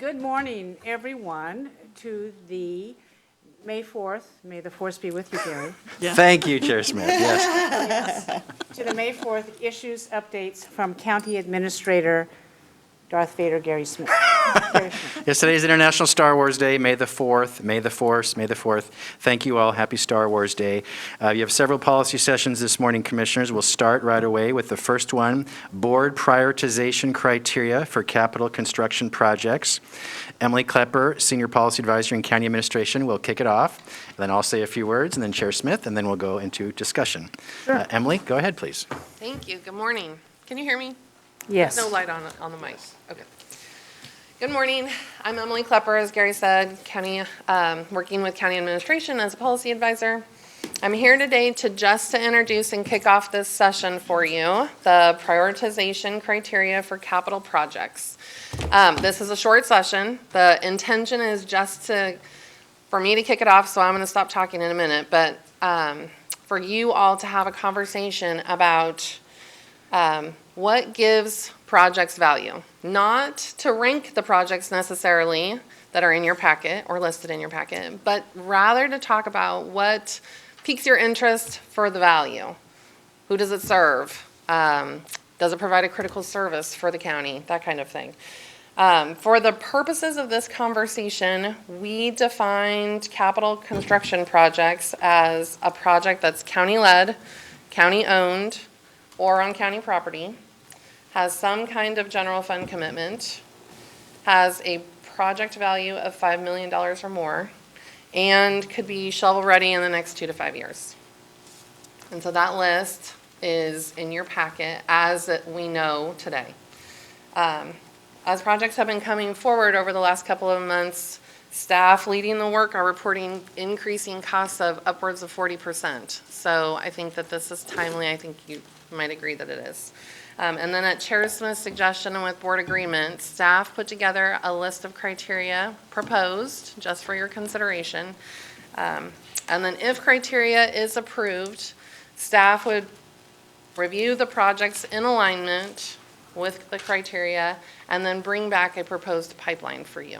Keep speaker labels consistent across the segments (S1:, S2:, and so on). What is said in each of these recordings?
S1: Good morning, everyone, to the May 4th, may the force be with you, Gary,
S2: Thank you, Chair Smith. Yes.
S1: to the May 4th issues updates from County Administrator Darth Vader Gary Smith. Gary Smith.
S2: Yes, today is International Star Wars Day, May the 4th, May the 4th, May the 4th. Thank you all. Happy Star Wars Day. You have several policy sessions this morning, Commissioners. We'll start right away with the first one, Board Prioritization Criteria for Capital Construction Projects. Emily Klepper, Senior Policy Advisor in County Administration, will kick it off. Then I'll say a few words, and then Chair Smith, and then we'll go into discussion.
S1: Sure.
S2: Emily, go ahead, please.
S3: Thank you. Good morning. Can you hear me?
S1: Yes.
S3: No light on the mic. Okay. Good morning. I'm Emily Klepper, as Gary said, working with County Administration as a policy advisor. I'm here today to introduce and kick off this session for you, the prioritization criteria for capital projects. This is a short session. The intention is for me to kick it off, so I'm going to stop talking in a minute, but for you all to have a conversation about what gives projects value. Not to rank the projects necessarily that are in your packet or listed in your packet, but rather to talk about what piques your interest for the value. Who does it serve? Does it provide a critical service for the county? That kind of thing. For the purposes of this conversation, we defined capital construction projects as a project that's county-led, county-owned, or on county property, has some kind of general fund commitment, has a project value of $5 million or more, and could be shovel-ready in the next 2 to 5 years. And so that list is in your packet as we know today. As projects have been coming forward over the last couple of months, staff leading the work are reporting increasing costs of upwards of 40%. So I think that this is timely. I think you might agree that it is. And then at Chair Smith's suggestion and with board agreement, staff put together a list of criteria proposed just for your consideration. And then if criteria is approved, staff would review the projects in alignment with the criteria and then bring back a proposed pipeline for you.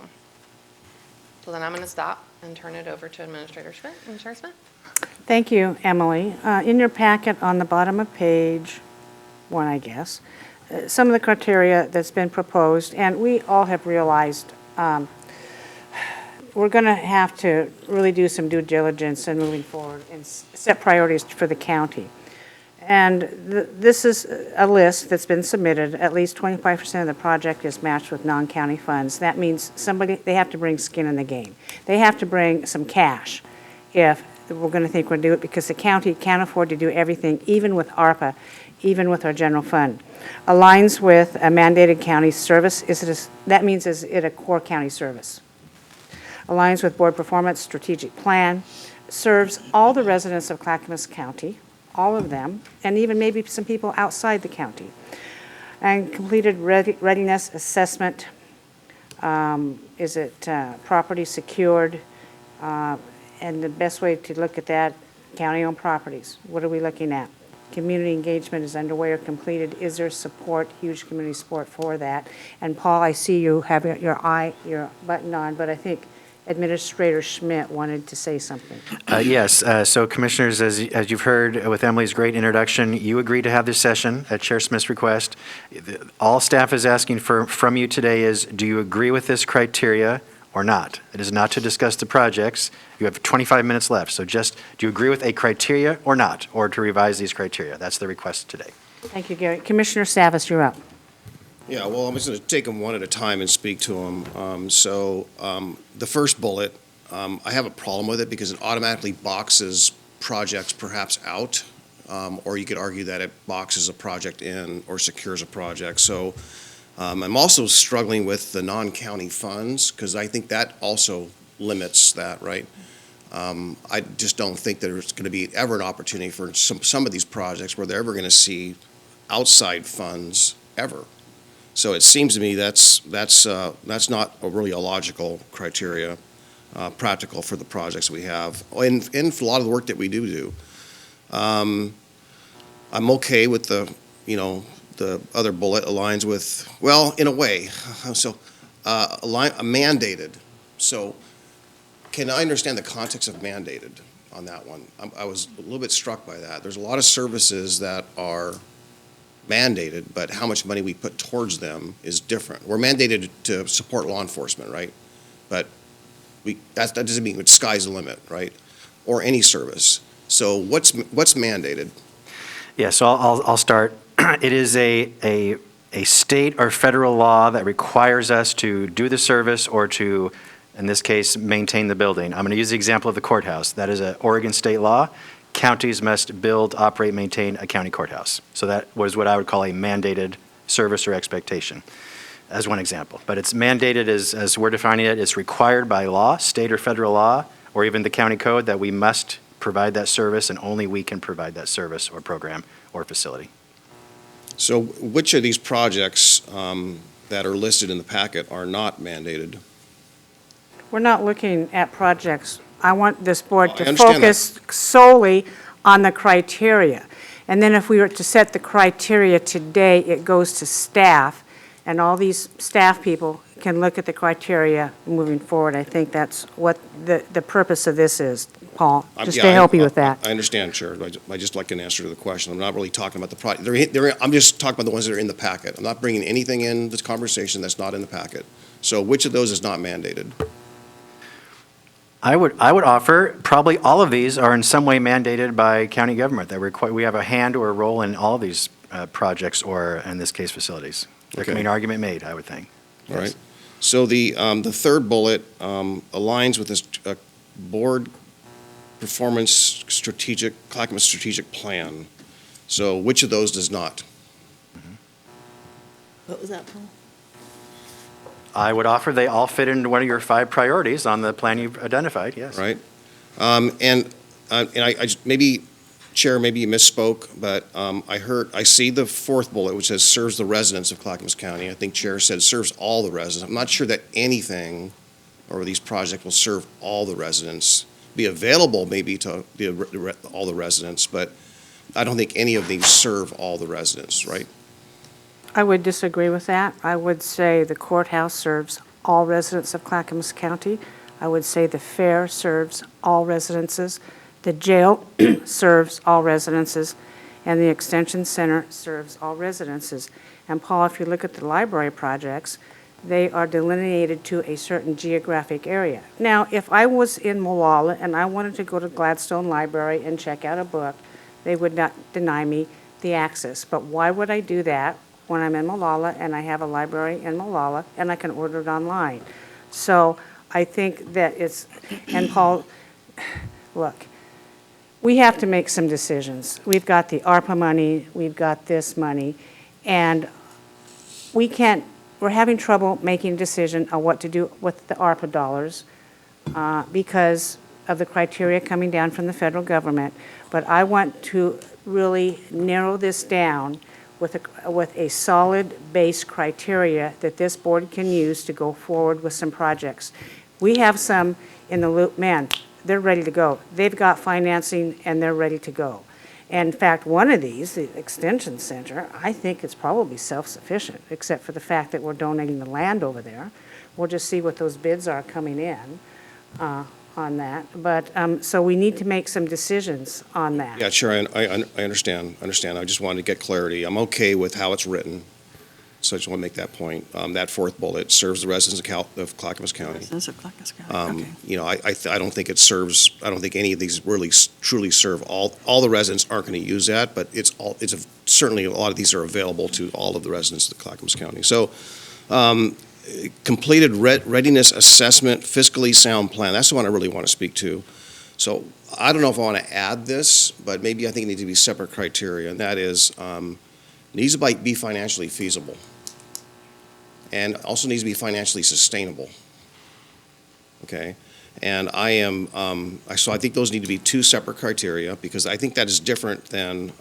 S3: So then I'm going to stop and turn it over to Administrator Schmidt and Chair Smith.
S1: Thank you, Emily. In your packet on the bottom of page 1, I guess, some of the criteria that's been proposed, and we all have realized we're going to have to really do some due diligence in moving forward and set priorities for the county. And this is a list that's been submitted. At least 25% of the project is matched with non-county funds. That means they have to bring skin in the game. They have to bring some cash if we're going to think we'll do it, because the county can't afford to do everything, even with ARPA, even with our general fund. Aligns with a mandated county service. That means is it a core county service? Aligns with board performance, strategic plan, serves all the residents of Clackamas County, all of them, and even maybe some people outside the county. And completed readiness assessment. Is it property secured? And the best way to look at that, county-owned properties. What are we looking at? Community engagement is underway or completed. Is there support, huge community support for that? And Paul, I see you have your button on, but I think Administrator Schmidt wanted to say something.
S2: Yes, so Commissioners, as you've heard with Emily's great introduction, you agreed to have this session at Chair Smith's request. All staff is asking from you today is, do you agree with this criteria or not? It is not to discuss the projects. You have 25 minutes left, so just, do you agree with a criteria or not, or to revise these criteria? That's the request today.
S1: Thank you, Gary. Commissioner Savas, you're up.
S4: Yeah, well, I'm just going to take them one at a time and speak to them. The first bullet, I have a problem with it because it automatically boxes projects perhaps out, or you could argue that it boxes a project in or secures a project. So I'm also struggling with the non-county funds because I think that also limits that, right? I just don't think there's going to be ever an opportunity for some of these projects where they're ever going to see outside funds ever. So it seems to me that's not really a logical criteria, practical for the projects we have, and for a lot of the work that we do. I'm okay with the other bullet aligns with, well, in a way. So mandated. So can I understand the context of mandated on that one? I was a little bit struck by that. There's a lot of services that are mandated, but how much money we put towards them is different. We're mandated to support law enforcement, right? But that doesn't mean the sky's the limit, right? Or any service. So what's mandated?
S2: Yeah, so I'll start. It is a state or federal law that requires us to do the service or to, in this case, maintain the building. I'm going to use the example of the courthouse. That is an Oregon state law. Counties must build, operate, maintain a county courthouse. So that was what I would call a mandated service or expectation, as one example. But it's mandated as we're defining it, it's required by law, state or federal law, or even the county code, that we must provide that service, and only we can provide that service or program or facility.
S4: So which of these projects that are listed in the packet are not mandated?
S1: We're not looking at projects. I want this board
S4: I
S1: to
S4: understand that.
S1: focus solely on the criteria. And then if we were to set the criteria today, it goes to staff, and all these staff people can look at the criteria moving forward. I think that's what the purpose of this is, Paul, just to help you with that.
S4: I understand, Chair. I just like an answer to the question. I'm not really talking about the project. I'm just talking about the ones that are in the packet. I'm not bringing anything in this conversation that's not in the packet. So which of those is not mandated?
S2: I would offer, probably all of these are in some way mandated by county government, that we have a hand or a role in all of these projects, or in this case, facilities. There can be an argument made, I would think.
S4: All right. So the third bullet aligns with this board performance strategic, Clackamas strategic plan. So which of those does not?
S5: What was that, Paul?
S2: I would offer they all fit into one of your 5 priorities on the plan you've identified, yes.
S4: Right? And I just, maybe, Chair, maybe you misspoke, but I see the fourth bullet, which says serves the residents of Clackamas County. I think Chair said serves all the residents. I'm not sure that anything or these projects will serve all the residents, be available maybe to all the residents, but I don't think any of these serve all the residents, right?
S1: I would disagree with that. I would say the courthouse serves all residents of Clackamas County. I would say the fair serves all residences. The jail serves all residences, and the extension center serves all residences. And Paul, if you look at the library projects, they are delineated to a certain geographic area. Now, if I was in Molalla and I wanted to go to Gladstone Library and check out a book, they would not deny me the access. But why would I do that when I'm in Molalla and I have a library in Molalla and I can order it online? So I think that it's, and Paul, look, we have to make some decisions. We've got the ARPA money, we've got this money, and we're having trouble making a decision on what to do with the ARPA dollars because of the criteria coming down from the federal government. But I want to really narrow this down with a solid base criteria that this board can use to go forward with some projects. We have some in the loop, man, they're ready to go. They've got financing and they're ready to go. And in fact, one of these, the Extension Center, I think it's probably self-sufficient, except for the fact that we're donating the land over there. We'll just see what those bids are coming in on that. But, so we need to make some decisions on that.
S4: Yeah, sure, I understand. I just wanted to get clarity. I'm okay with how it's written, so I just want to make that point. That fourth bullet serves the residents of Clackamas County.
S5: Residents of Clackamas County, okay.
S4: You know, I don't think it serves, I don't think any of these really truly serve all the residents aren't going to use that, but certainly a lot of these are available to all of the residents of the Clackamas County. So, completed readiness assessment, fiscally sound plan. That's the one I really want to speak to. So I don't know if I want to add this, but maybe I think it needs to be separate criteria, and that is needs to be financially feasible, and also needs to be financially sustainable. Okay, and so I think those need to be 2 separate criteria, because I think that is different than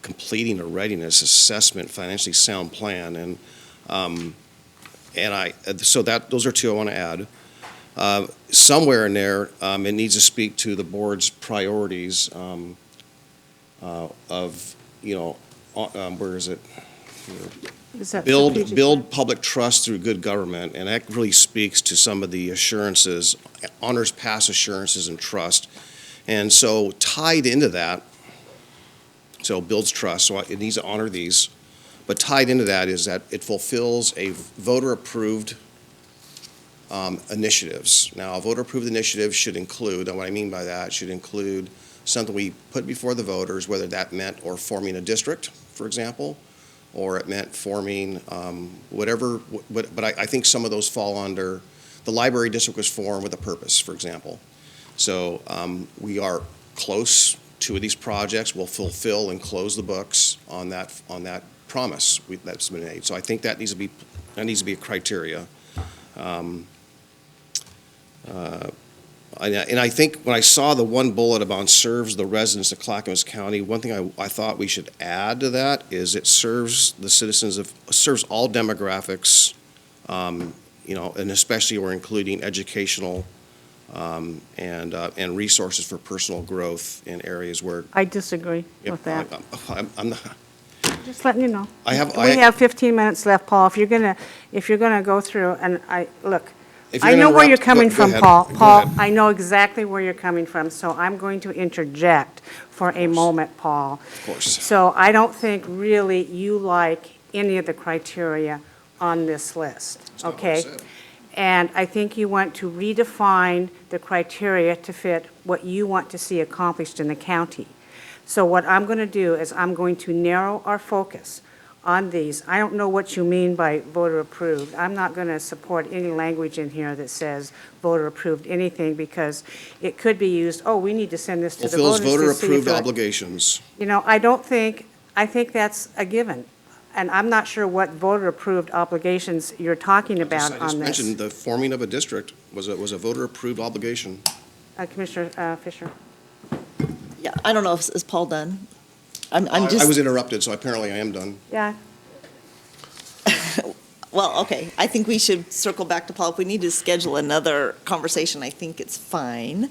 S4: completing a readiness assessment, financially sound plan, and so those are 2 I want to add. Somewhere in there, it needs to speak to the board's priorities of, you know, where is it? Here.
S1: Is that
S4: build
S1: strategic?
S4: build public trust through good government, and that really speaks to some of the assurances, honors past assurances and trust. And so tied into that, so builds trust, so it needs to honor these, but tied into that is that it fulfills a voter-approved initiatives. Now, a voter-approved initiative should include, and what I mean by that, should include something we put before the voters, whether that meant or forming a district, for example, or it meant forming whatever, but I think some of those fall under, the library district was formed with a purpose, for example. So we are close. 2 of these projects will fulfill and close the books on that promise that's been made. So I think that needs to be a criteria. And I think when I saw the one bullet about serves the residents of Clackamas County, one thing I thought we should add to that is it serves the serves all demographics, and especially we're including educational and resources for personal growth in areas where.
S1: I disagree with that.
S4: I'm not.
S1: Just letting you know.
S4: I have.
S1: We have 15 minutes left, Paul. If you're gonna go through, and look,
S4: If you're
S1: I
S4: gonna
S1: know where you're
S4: interrupt,
S1: coming
S4: go
S1: from,
S4: ahead.
S1: Paul.
S4: Go
S1: Paul,
S4: ahead.
S1: I know exactly where you're coming from, so I'm going to interject for a moment, Paul.
S4: Of course.
S1: So I don't think really you like any of the criteria on this list,
S4: not what I
S1: okay?
S4: said.
S1: And I think you want to redefine the criteria to fit what you want to see accomplished in the county. So what I'm going to do is I'm going to narrow our focus on these. I don't know what you mean by voter approved. I'm not going to support any language in here that says voter approved anything, because it could be used, oh, we need to send this to the
S4: Fulfills
S1: voters to see if
S4: voter-approved
S1: they're-
S4: obligations.
S1: I think that's a given. And I'm not sure what voter-approved obligations you're talking about
S4: I just
S1: on this.
S4: mentioned the forming of a district was a voter-approved obligation.
S1: Commissioner Fisher?
S5: Yeah, I don't know if, is Paul done? I'm
S4: I was
S5: just,
S4: interrupted, so apparently I am done.
S1: Yeah,
S5: well, okay, I think we should circle back to Paul. If we need to schedule another conversation, I think it's fine.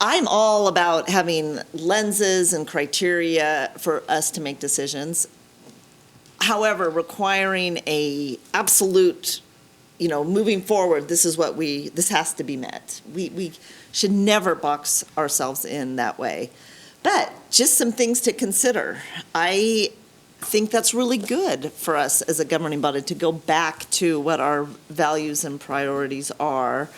S5: I'm all about having lenses and criteria for us to make decisions. However, requiring a absolute, moving forward, this has to be met. We should never box ourselves in that way. But just some things to consider. I think that's really good for us as a governing body to go back to what our values and priorities are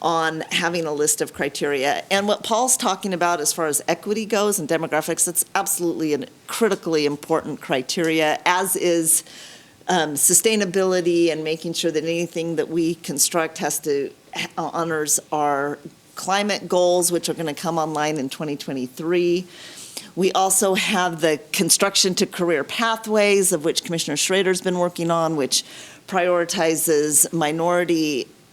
S5: on having a list of criteria. And what Paul's talking about as far as equity goes and demographics, it's absolutely a critically important criteria, as is sustainability and making sure that anything that we construct honors our climate goals, which are going to come online in 2023. We also have the construction to career pathways, of which Commissioner Schrader's been working on, which prioritizes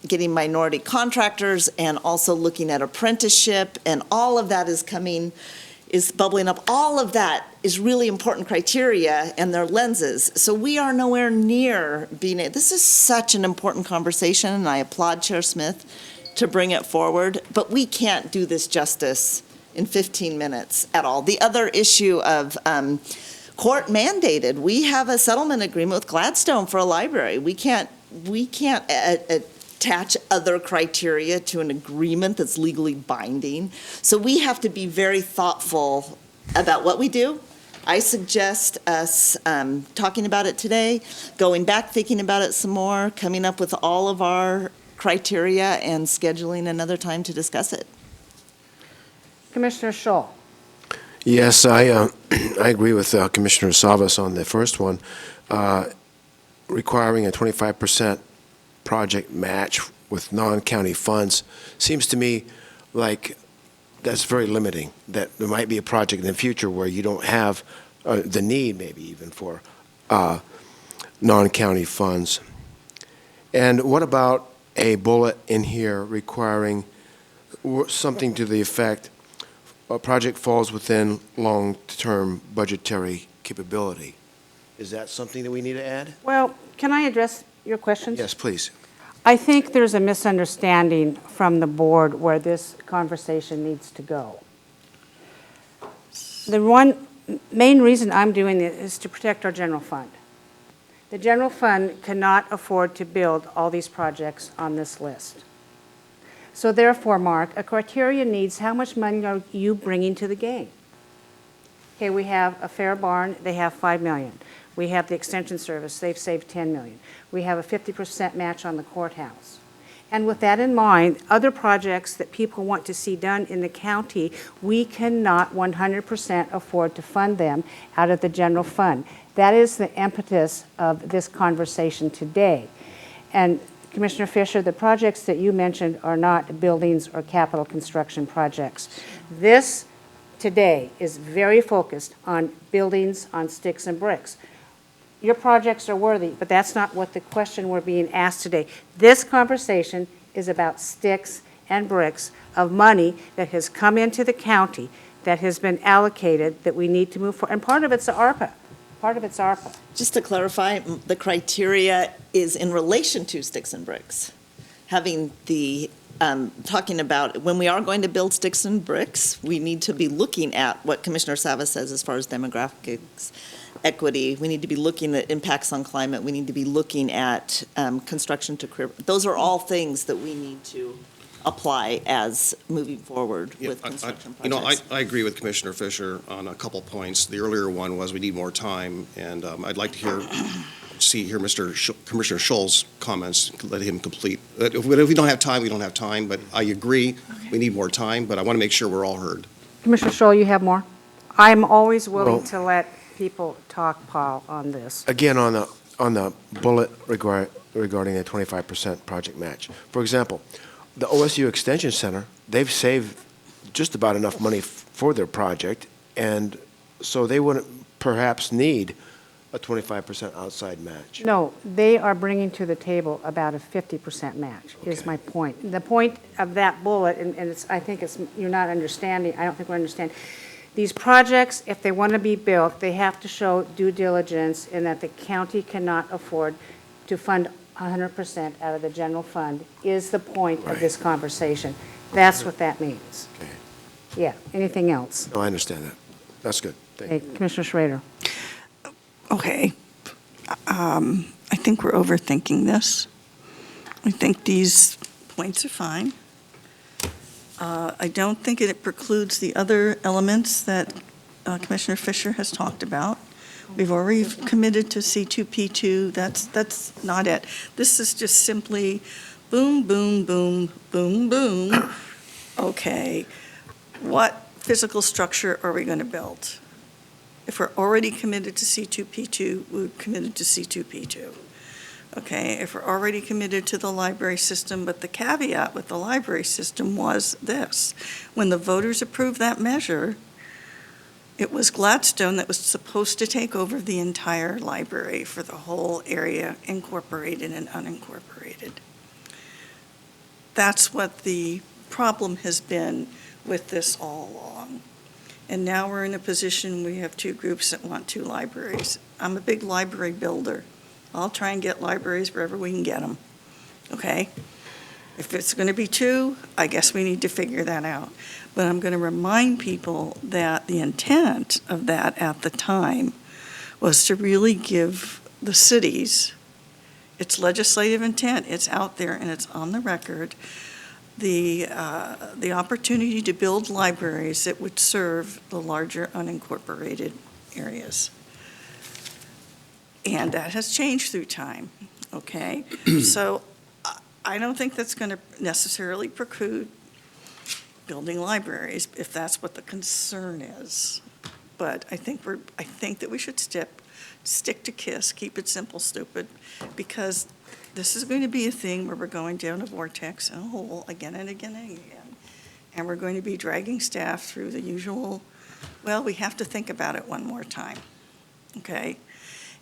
S5: getting minority contractors and also looking at apprenticeship, and all of that is bubbling up. All of that is really important criteria and their lenses. So we are nowhere near this is such an important conversation, and I applaud Chair Smith to bring it forward, but we can't do this justice in 15 minutes at all. The other issue of court mandated, we have a settlement agreement with Gladstone for a library. We can't attach other criteria to an agreement that's legally binding. So we have to be very thoughtful about what we do. I suggest us talking about it today, going back, thinking about it some more, coming up with all of our criteria and scheduling another time to discuss it.
S1: Commissioner Scholl?
S6: Yes, I agree with Commissioner Savas on the first one. Requiring a 25% project match with non-county funds seems to me like that's very limiting, that there might be a project in the future where you don't have the need maybe even for non-county funds. And what about a bullet in here requiring something to the effect, a project falls within long-term budgetary capability? Is that something that we need to add?
S1: Well, can I address your questions?
S6: Yes, please.
S1: I think there's a misunderstanding from the board where this conversation needs to go. The one main reason I'm doing it is to protect our general fund. The general fund cannot afford to build all these projects on this list. So therefore, Mark, a criteria needs how much money are you bringing to the game? Okay, we have a Fair Barn, they have 5 million. We have the Extension Service, they've saved 10 million. We have a 50% match on the courthouse. And with that in mind, other projects that people want to see done in the county, we cannot 100% afford to fund them out of the general fund. That is the impetus of this conversation today. And Commissioner Fisher, the projects that you mentioned are not buildings or capital construction projects. This today is very focused on buildings, on sticks and bricks. Your projects are worthy, but that's not what the question we're being asked today. This conversation is about sticks and bricks of money that has come into the county, that has been allocated, that we need to move forward. And part of it's ARPA. Part of it's ARPA.
S5: Just to clarify, the criteria is in relation to sticks and bricks. Having the, talking about when we are going to build sticks and bricks, we need to be looking at what Commissioner Savas says as far as demographics, equity. We need to be looking at impacts on climate. We need to be looking at construction to career. Those are all things that we need to apply as moving forward
S4: Yeah,
S5: with construction
S4: You know,
S5: projects.
S4: I agree with Commissioner Fisher on a couple points. The earlier one was we need more time, and I'd like to hear Commissioner Scholl's comments, let him complete. If we don't have time, we don't have time, but I agree, we need more time, but I want to make sure we're all heard.
S1: Commissioner Scholl, you have more? I'm always willing
S6: Well-
S1: to let people talk, Paul, on this.
S6: Again, on the bullet regarding the 25% project match. For example, the OSU Extension Center, they've saved just about enough money for their project, and so they wouldn't perhaps need a 25% outside match.
S1: No, they are bringing to the table about a 50% match, is
S6: Okay.
S1: my point. The point of that bullet, and it's, I think it's, you're not understanding, I don't think we understand. These projects, if they want to be built, they have to show due diligence in that the county cannot afford to fund 100% out of the general fund, is the point of this conversation. That's what that means.
S6: Okay.
S1: Yeah, anything else?
S6: No, I understand that. That's good. Thank you.
S1: Okay, Commissioner Schrader.
S7: Okay. I think we're overthinking this. I think these points are fine. I don't think it precludes the other elements that Commissioner Fisher has talked about. We've already committed to C2P2. That's not it. This is just simply boom, boom, boom, boom, boom. Okay, what physical structure are we going to build? If we're already committed to C2P2, we're committed to C2P2. Okay, if we're already committed to the library system, but the caveat with the library system was this. When the voters approved that measure, it was Gladstone that was supposed to take over the entire library for the whole area, incorporated and unincorporated. That's what the problem has been with this all along. And now we're in a position, we have two groups that want two libraries. I'm a big library builder. I'll try and get libraries wherever we can get them, okay? If it's going to be two, I guess we need to figure that out. But I'm going to remind people that the intent of that at the time was to really give the cities, its legislative intent, it's out there and it's on the record, the opportunity to build libraries that would serve the larger unincorporated areas. And that has changed through time, okay? So I don't think that's going to necessarily preclude building libraries, if that's what the concern is. But I think that we should stick to KISS, keep it simple, stupid, because this is going to be a thing where we're going down a vortex and a hole again and again and again. And we're going to be dragging staff through the usual, well, we have to think about it one more time, okay?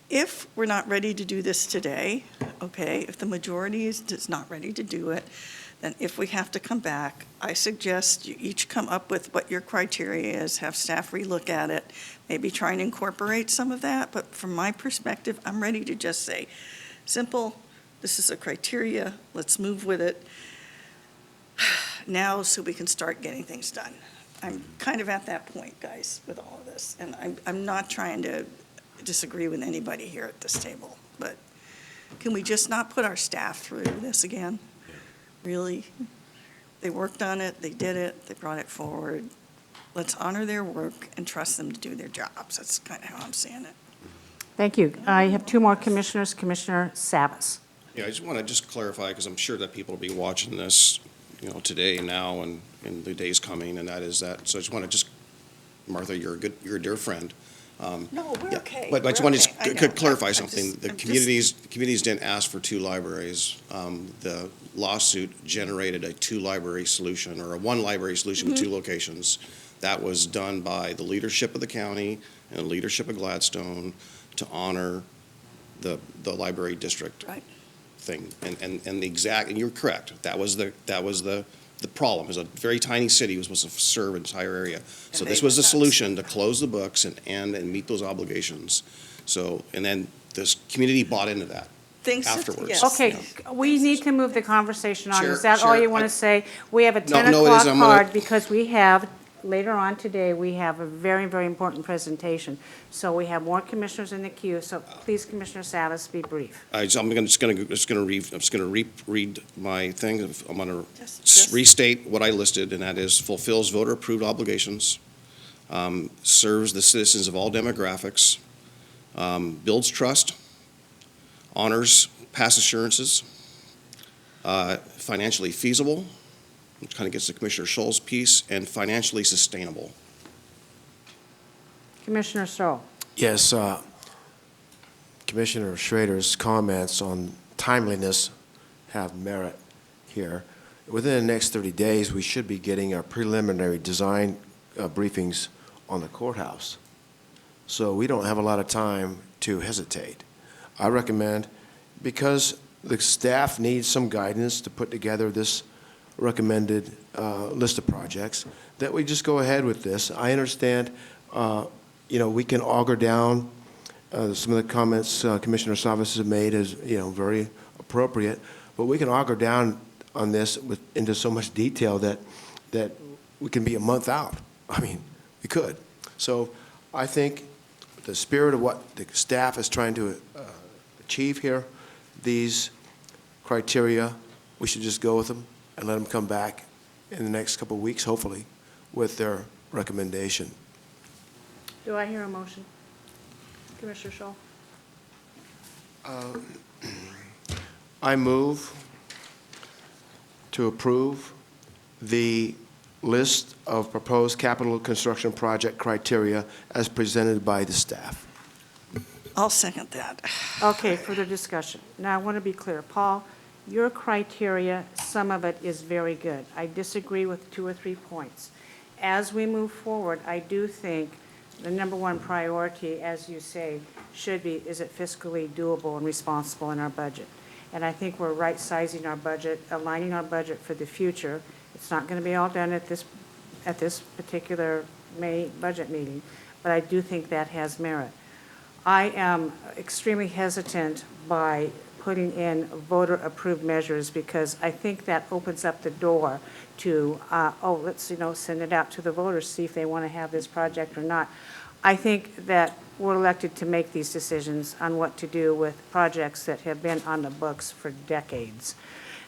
S7: If we're not ready to do this today, okay, if the majority is not ready to do it, then if we have to come back, I suggest you each come up with what your criteria is, have staff relook at it, maybe try and incorporate some of that, but from my perspective, I'm ready to just say, simple, this is a criteria, let's move with it now so we can start getting things done. I'm kind of at that point, guys, with all of this, and I'm not trying to disagree with anybody here at this table, but can we just not put our staff through this again? Really? They worked on it, they did it, they brought it forward. Let's honor their work and trust them to do their jobs. That's kind of how I'm seeing it.
S1: Thank you. I have two more commissioners. Commissioner Savas.
S4: Yeah, I just want to just clarify, because I'm sure that people will be watching this, today, now, and in the days coming, and that is that, so I just want to just, Martha, you're a dear friend.
S7: No, we're
S4: Yeah,
S7: okay.
S4: But I just
S7: We're
S4: want to
S7: okay. I know.
S4: just clarify
S7: I'm
S4: something.
S7: just-
S4: The
S7: I'm just-
S4: communities didn't ask for two libraries. The lawsuit generated a two-library solution, or a one-library solution with two locations. That was done by the leadership of the county and the leadership of Gladstone to honor the library district
S7: Right.
S4: thing. And you're correct. That was the problem. It was a very tiny city. It was supposed to serve an entire area. So
S7: And
S4: this
S7: they
S4: was the
S7: did not.
S4: solution to close the books and meet those obligations. So, and then this community bought into that.
S7: Things that-
S4: afterwards.
S7: yes.
S1: Okay, we need to move the conversation on.
S4: Chair-
S1: Is that all
S4: Chair,
S1: you want
S4: I-
S1: to say? We have a 10
S4: no, it
S1: o'clock
S4: isn't. I'm gonna-
S1: card because we have, later on today, we have a very, very important presentation. So we have more commissioners in the queue, so please, Commissioner Savas, be brief.
S4: I'm just going to read my thing. I'm going to
S7: Just-
S4: restate what I listed, and that is fulfills voter-approved obligations, serves the citizens of all demographics, builds trust, honors past assurances, financially feasible, which kind of gets to Commissioner Scholl's piece, and financially sustainable.
S1: Commissioner Stoll.
S6: Yes, Commissioner Schrader's comments on timeliness have merit here. Within the next 30 days, we should be getting our preliminary design briefings on the courthouse. So we don't have a lot of time to hesitate. I recommend, because the staff needs some guidance to put together this recommended list of projects, that we just go ahead with this. I understand, we can auger down some of the comments Commissioner Savas has made is, very appropriate, but we can auger down on this into so much detail that we can be a month out. I mean, we could. So I think the spirit of what the staff is trying to achieve here, these criteria, we should just go with them and let them come back in the next couple of weeks, hopefully, with their recommendation.
S1: Do I hear a motion? Commissioner Scholl?
S6: I move to approve the list of proposed capital construction project criteria as presented by the staff.
S7: I'll second that.
S1: Okay, further discussion. Now, I want to be clear. Paul, your criteria, some of it is very good. I disagree with 2 or 3 points. As we move forward, I do think the number one priority, as you say, should be, is it fiscally doable and responsible in our budget? And I think we're right-sizing our budget, aligning our budget for the future. It's not going to be all done at this particular May budget meeting, but I do think that has merit. I am extremely hesitant by putting in voter-approved measures because I think that opens up the door to, let's, send it out to the voters, see if they want to have this project or not. I think that we're elected to make these decisions on what to do with projects that have been on the books for decades,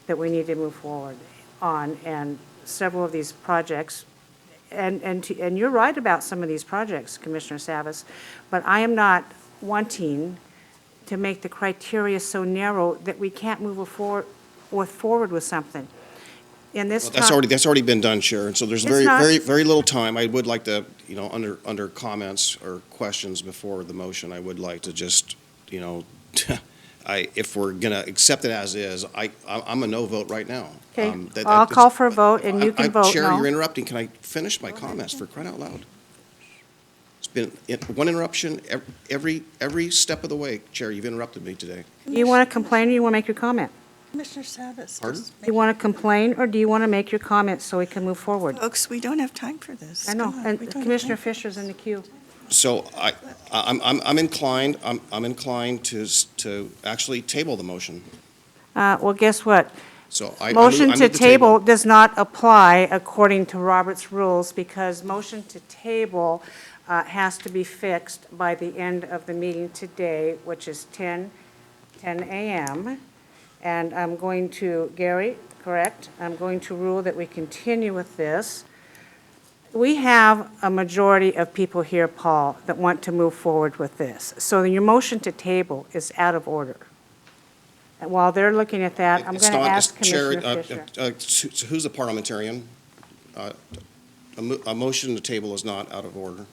S1: that we need to move forward on. And several of these projects, and you're right about some of these projects, Commissioner Savas, but I am not wanting to make the criteria so narrow that we can't move forward with something. In this
S4: Well, that's already been done, Chair, and so there's
S1: It's
S4: very,
S1: not-
S4: very, very little time. I would like to, under comments or questions before the motion, I would like to just, if we're gonna accept it as is, I'm a no vote right now.
S1: Okay,
S4: That-
S1: I'll
S4: that-
S1: call for a vote, and you can vote
S4: Chair,
S1: no.
S4: you're interrupting. Can I finish my comments for crying out loud? It's been one interruption every step of the way. Chair, you've interrupted me today.
S1: You want to complain or you want to make your comment?
S7: Commissioner Savas.
S4: Pardon?
S7: just
S1: You want to complain or do you want to make your comment so we can move forward?
S7: Folks, we don't have time for this.
S1: I know,
S7: Come on,
S1: and
S7: we don't have
S1: Commissioner
S7: time.
S1: Fisher's in the queue.
S4: So I'm inclined to actually table the motion.
S1: Well, guess what?
S4: So I
S1: Motion
S4: move
S1: to
S4: the
S1: table does not apply according to Robert's rules because motion to table has to be fixed by the end of the meeting today, which is 10 10 a.m. And I'm going to, Gary, correct? I'm going to rule that we continue with this. We have a majority of people here, Paul, that want to move forward with this. So your motion to table is out of order. And while they're looking at that, I'm
S4: It's
S1: going to
S4: not-
S1: ask
S4: Chair,
S1: Commissioner Fisher.
S4: so who's the parliamentarian? A motion to table is not out of order.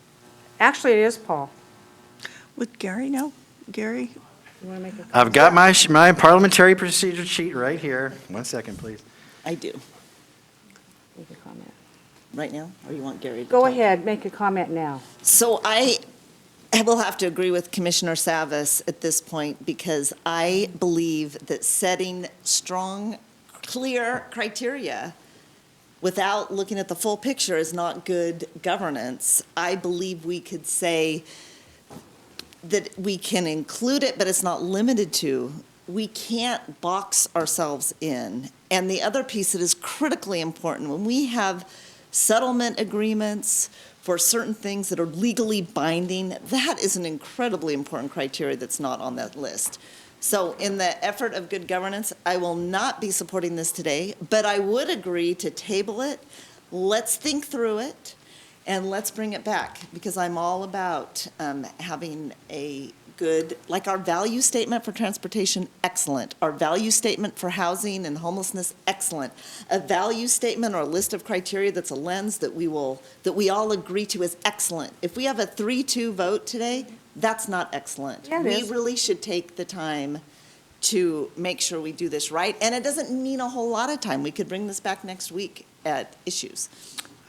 S1: Actually, it is Paul.
S7: Would Gary know? Gary?
S1: You want to make a comment?
S2: I've got my parliamentary procedure sheet right here. 1 second, please.
S5: I do.
S1: Make a comment.
S5: Right now, or you want Gary to
S1: Go
S5: talk?
S1: ahead, make a comment now.
S5: So I will have to agree with Commissioner Savas at this point because I believe that setting strong, clear criteria without looking at the full picture is not good governance. I believe we could say that we can include it, but it's not limited to. We can't box ourselves in. And the other piece that is critically important, when we have settlement agreements for certain things that are legally binding, that is an incredibly important criteria that's not on that list. So in the effort of good governance, I will not be supporting this today, but I would agree to table it. Let's think through it, and let's bring it back, because I'm all about having a good, like our value statement for transportation, excellent. Our value statement for housing and homelessness, excellent. A value statement or a list of criteria that's a lens that we all agree to is excellent. If we have a 3-2 vote today, that's not excellent.
S1: Yeah, it is.
S5: We really should take the time to make sure we do this right, and it doesn't mean a whole lot of time. We could bring this back next week at issues.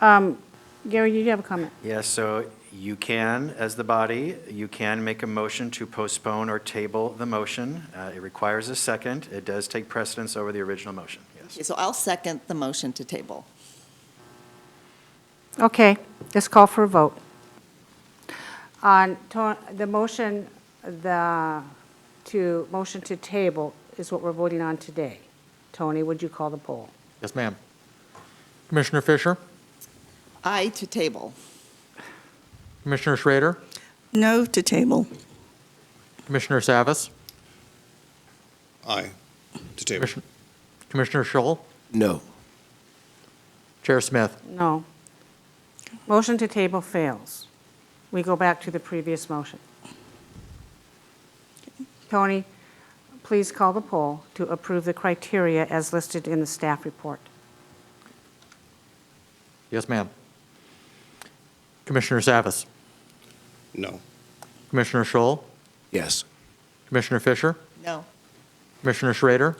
S1: Gary, you have a comment?
S2: Yes, so you can, as the body, you can make a motion to postpone or table the motion. It requires a second. It does take precedence over the original motion, yes.
S5: Okay, so I'll second the motion to table.
S1: Okay, let's call for a vote. On the motion, motion to table is what we're voting on today. Tony, would you call the poll?
S8: Yes, ma'am. Commissioner Fisher?
S5: Aye to table.
S8: Commissioner Schrader?
S7: No to table.
S8: Commissioner Savas?
S4: Aye, to table.
S8: Commissioner Scholl?
S6: No.
S8: Chair Smith?
S1: No. Motion to table fails. We go back to the previous motion. Tony, please call the poll to approve the criteria as listed in the staff report.
S8: Yes, ma'am. Commissioner Savas?
S4: No.
S8: Commissioner Scholl?
S6: Yes.
S8: Commissioner Fisher?
S5: No.
S8: Commissioner Schrader?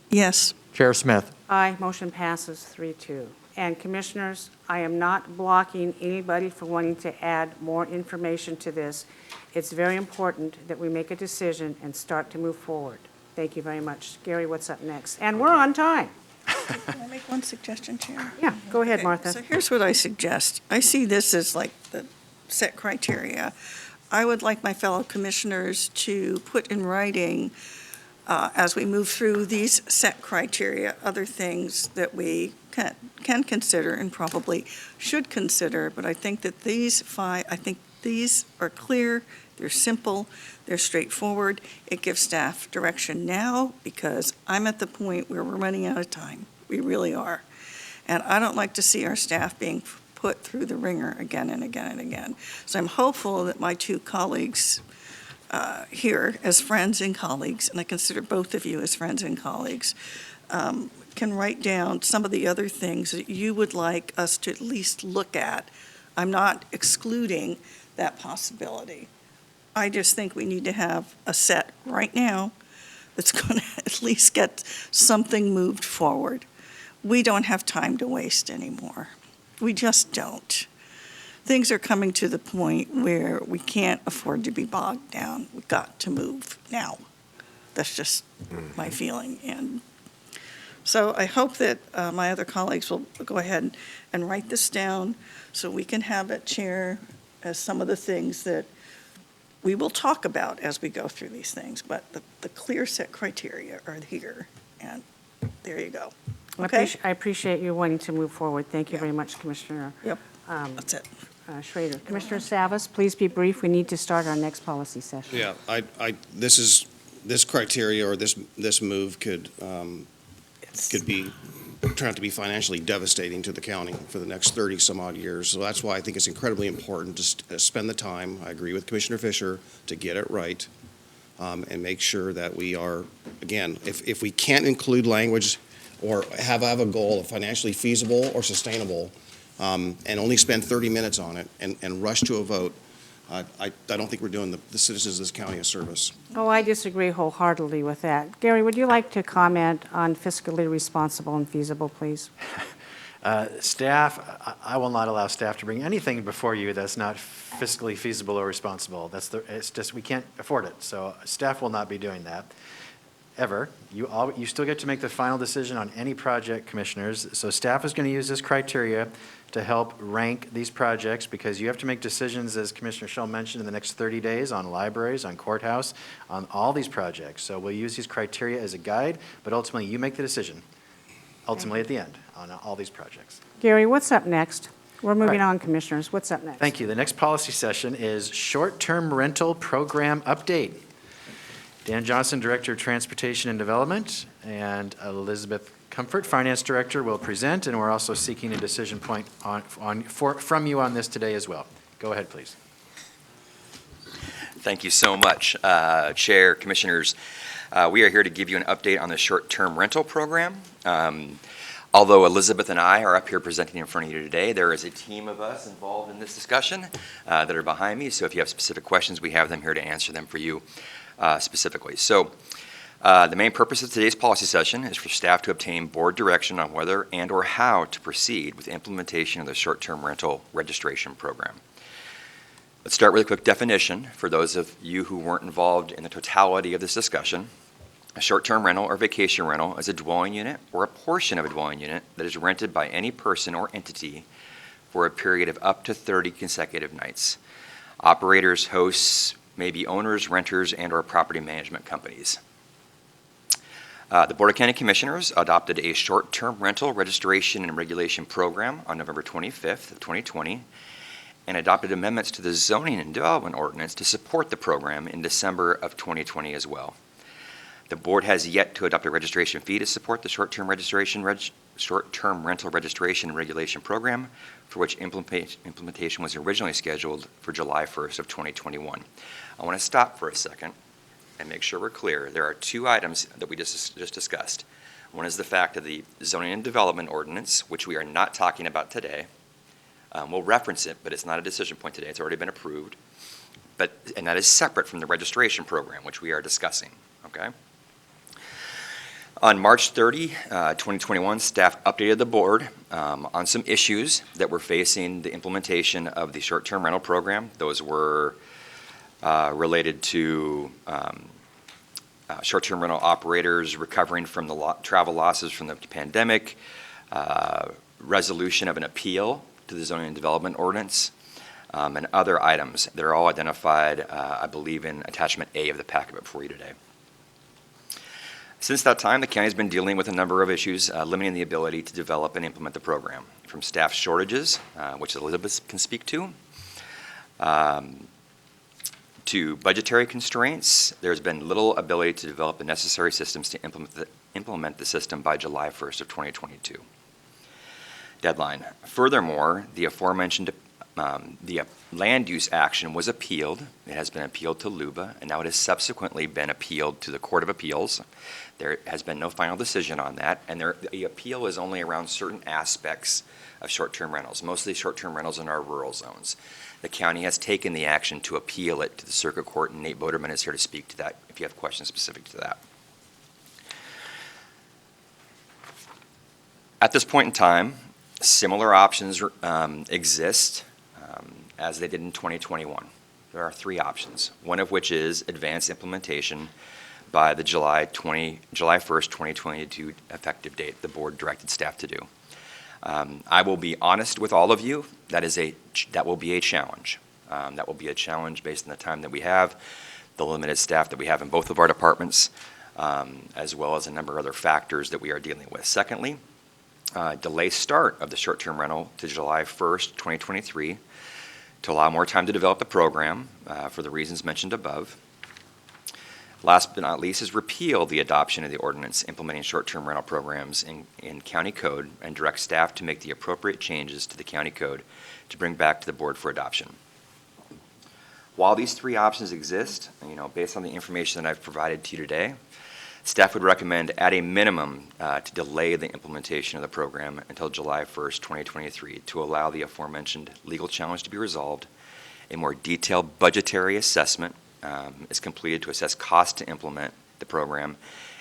S7: Yes.
S8: Chair Smith?
S1: Aye, motion passes 3-2. And commissioners, I am not blocking anybody for wanting to add more information to this. It's very important that we make a decision and start to move forward. Thank you very much. Gary, what's up next? And we're on time.
S7: Can I make one suggestion, Chair?
S1: Yeah, go ahead,
S7: Okay,
S1: Martha.
S7: So here's what I suggest. I see this as like the set criteria. I would like my fellow commissioners to put in writing, as we move through these set criteria, other things that we can consider and probably should consider, but I think that these are clear, they're simple, they're straightforward. It gives staff direction now, because I'm at the point where we're running out of time. We really are. And I don't like to see our staff being put through the ringer again and again and again. So I'm hopeful that my two colleagues here, as friends and colleagues, and I consider both of you as friends and colleagues, can write down some of the other things that you would like us to at least look at. I'm not excluding that possibility. I just think we need to have a set right now that's going to at least get something moved forward. We don't have time to waste anymore. We just don't. Things are coming to the point where we can't afford to be bogged down. We've got to move now. That's just my feeling. And so I hope that my other colleagues will go ahead and write this down so we can have it, Chair, as some of the things that we will talk about as we go through these things. But the clear set criteria are here, and there you go. Okay?
S1: I appreciate you wanting to move forward. Thank you very much, Commissioner
S7: Yep, that's it.
S1: Schrader. Commissioner Savas, please be brief. We need to start our next policy session.
S4: Yeah, this is this criteria or this move could be, turn out to be financially devastating to the county for the next 30-some-odd years. So that's why I think it's incredibly important to spend the time, I agree with Commissioner Fisher, to get it right and make sure that we are, again, if we can't include language or have a goal of financially feasible or sustainable and only spend 30 minutes on it and rush to a vote, I don't think we're doing the citizens of this county a service.
S1: Oh, I disagree wholeheartedly with that. Gary, would you like to comment on fiscally responsible and feasible, please?
S2: Staff, I will not allow staff to bring anything before you that's not fiscally feasible or responsible. It's just, we can't afford it. So staff will not be doing that, ever. You still get to make the final decision on any project, commissioners. So staff is going to use this criteria to help rank these projects, because you have to make decisions, as Commissioner Schull mentioned, in the next 30 days on libraries, on courthouse, on all these projects. So we'll use these criteria as a guide, but ultimately you make the decision, ultimately at the end, on all these projects.
S1: Gary, what's up next? We're moving
S2: Right.
S1: on, commissioners. What's up next?
S2: Thank you. The next policy session is short-term rental program update. Dan Johnson, Director of Transportation and Development, and Elizabeth Comfort, Finance Director, will present, and we're also seeking a decision point from you on this today as well. Go ahead, please.
S9: Thank you so much, Chair, Commissioners. We are here to give you an update on the short-term rental program. Although Elizabeth and I are up here presenting in front of you today, there is a team of us involved in this discussion that are behind me. So if you have specific questions, we have them here to answer them for you specifically. So the main purpose of today's policy session is for staff to obtain board direction on whether and or how to proceed with the implementation of the short-term rental registration program. Let's start with a quick definition for those of you who weren't involved in the totality of this discussion. A short-term rental or vacation rental is a dwelling unit or a portion of a dwelling unit that is rented by any person or entity for a period of up to 30 consecutive nights. Operators, hosts may be owners, renters, and or property management companies. The Board of County Commissioners adopted a short-term rental registration and regulation program on November 25th of 2020 and adopted amendments to the zoning and development ordinance to support the program in December of 2020 as well. The board has yet to adopt a registration fee to support the short-term rental registration and regulation program, for which implementation was originally scheduled for July 1st of 2021. I want to stop for a second and make sure we're clear. There are two items that we just discussed. One is the fact of the zoning and development ordinance, which we are not talking about today. We'll reference it, but it's not a decision point today. It's already been approved. And that is separate from the registration program, which we are discussing, okay? On March 30, 2021, staff updated the board on some issues that were facing the implementation of the short-term rental program. Those were related to short-term rental operators recovering from the travel losses from the pandemic, resolution of an appeal to the zoning and development ordinance, and other items that are all identified, I believe, in attachment A of the packet before you today. Since that time, the county has been dealing with a number of issues limiting the ability to develop and implement the program, from staff shortages, which Elizabeth can speak to budgetary constraints. There's been little ability to develop the necessary systems to implement the system by July 1st of 2022. Deadline. Furthermore, the aforementioned the land use action was appealed. It has been appealed to LUBA, and now it has subsequently been appealed to the Court of Appeals. There has been no final decision on that, and the appeal is only around certain aspects of short-term rentals. Most of these short-term rentals in our rural zones. The county has taken the action to appeal it to the Circuit Court, and Nate Boderman is here to speak to that if you have questions specific to that. At this point in time, similar options exist as they did in 2021. There are three options, one of which is advanced implementation by the July 1st, 2022 effective date the board directed staff to do. I will be honest with all of you, that will be a challenge. That will be a challenge based on the time that we have, the limited staff that we have in both of our departments, as well as a number of other factors that we are dealing with. Secondly, delay start of the short-term rental to July 1st, 2023 to allow more time to develop the program for the reasons mentioned above. Last but not least is repeal the adoption of the ordinance implementing short-term rental programs in county code and direct staff to make the appropriate changes to the county code to bring back to the board for adoption. While these three options exist, based on the information that I've provided to you today, staff would recommend at a minimum to delay the implementation of the program until July 1st, 2023 to allow the aforementioned legal challenge to be resolved. A more detailed budgetary assessment is completed to assess cost to implement the program,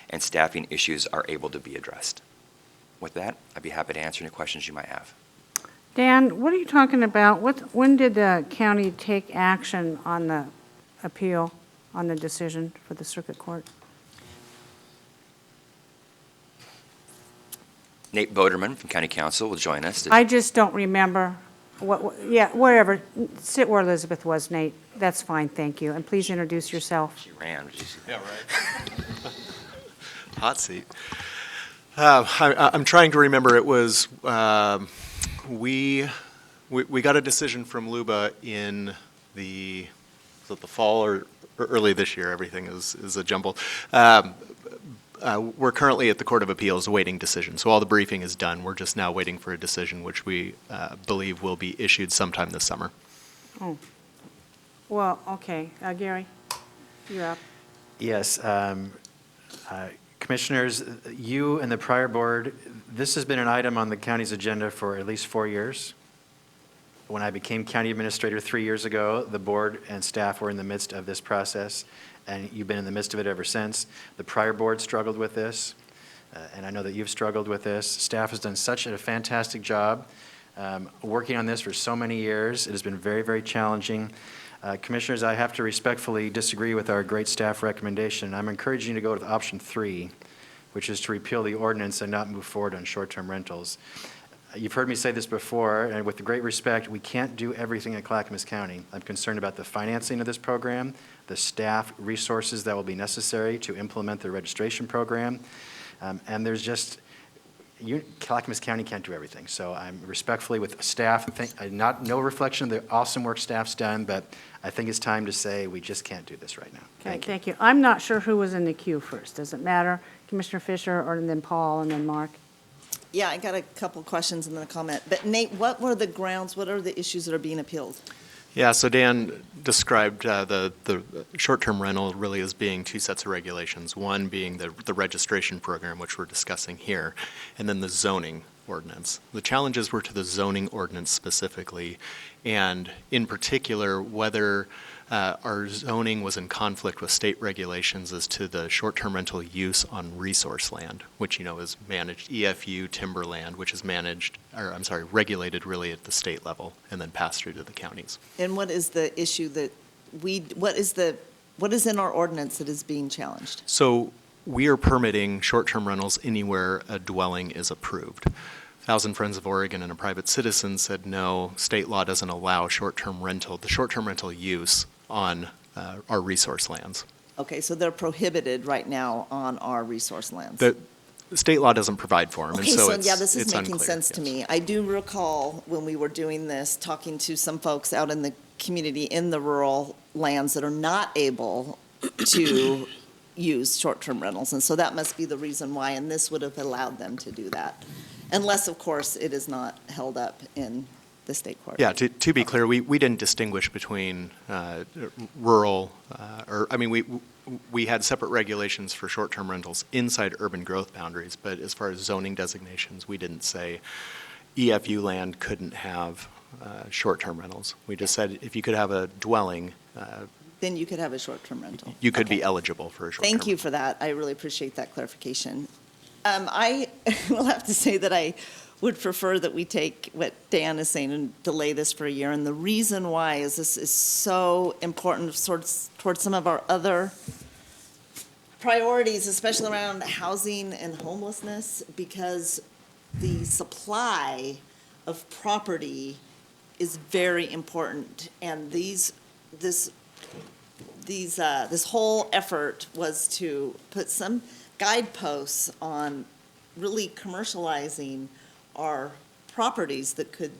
S9: and staffing issues are able to be addressed. With that, I'd be happy to answer any questions you might have.
S1: Dan, what are you talking about? When did the county take action on the appeal, on the decision for the circuit court?
S9: Nate Boderman from County Council will join us.
S1: I just don't remember. Yeah, wherever. Sit where Elizabeth was, Nate. That's fine, thank you. And please introduce yourself.
S9: She ran.
S10: Yeah, right. Hot seat. I'm trying to remember. It was we got a decision from LUBA in the fall or early this year. Everything is a jumble. We're currently at the Court of Appeals awaiting decision, so all the briefing is done. We're just now waiting for a decision, which we believe will be issued sometime this summer.
S1: Oh. Well, okay. Gary, you're up.
S2: Yes. Commissioners, you and the prior board, this has been an item on the county's agenda for at least 4 years. When I became county administrator 3 years ago, the board and staff were in the midst of this process, and you've been in the midst of it ever since. The prior board struggled with this, and I know that you've struggled with this. Staff has done such a fantastic job working on this for so many years. It has been very, very challenging. Commissioners, I have to respectfully disagree with our great staff recommendation. I'm encouraging you to go with option 3, which is to repeal the ordinance and not move forward on short-term rentals. You've heard me say this before, and with great respect, we can't do everything at Clackamas County. I'm concerned about the financing of this program, the staff resources that will be necessary to implement the registration program, and there's just, Clackamas County can't do everything. So I'm respectfully with staff, no reflection of the awesome work staff's done, but I think it's time to say we just can't do this right now.
S1: Okay, thank you. I'm not sure who was in the queue first. Does it matter? Commissioner Fisher, or then Paul, and then Mark?
S5: Yeah, I got a couple questions and then a comment. But Nate, what were the grounds, what are the issues that are being appealed?
S10: Yeah, so Dan described the short-term rental really as being two sets of regulations, one being the registration program, which we're discussing here, and then the zoning ordinance. The challenges were to the zoning ordinance specifically, and in particular, whether our zoning was in conflict with state regulations as to the short-term rental use on resource land, which, is managed, EFU timberland, which is regulated really at the state level and then passed through to the counties.
S5: And what is the issue that what is in our ordinance that is being challenged?
S10: So we are permitting short-term rentals anywhere a dwelling is approved. Thousand Friends of Oregon and a private citizen said, no, state law doesn't allow the short-term rental use on our resource lands.
S5: Okay, so they're prohibited right now on our resource lands.
S10: The state law doesn't provide for them,
S5: Okay,
S10: and so
S5: yeah, this is
S10: it's
S5: making
S10: unclear,
S5: sense to
S10: yes.
S5: me. I do recall when we were doing this, talking to some folks out in the community in the rural lands that are not able to use short-term rentals, and so that must be the reason why, and this would have allowed them to do that. Unless, of course, it is not held up in the state court.
S10: Yeah, to be clear, we didn't distinguish between rural, we had separate regulations for short-term rentals inside urban growth boundaries, but as far as zoning designations, we didn't say EFU land couldn't have short-term rentals. We just said if you could have a dwelling,
S5: Then you could have a short-term rental.
S10: you could be
S5: Okay.
S10: eligible for a short-term.
S5: Thank you for that. I really appreciate that clarification. I will have to say that I would prefer that we take what Dan is saying and delay this for a year. And the reason why is this is so important towards some of our other priorities, especially around housing and homelessness, because the supply of property is very important. And this whole effort was to put some guideposts on really commercializing our properties that could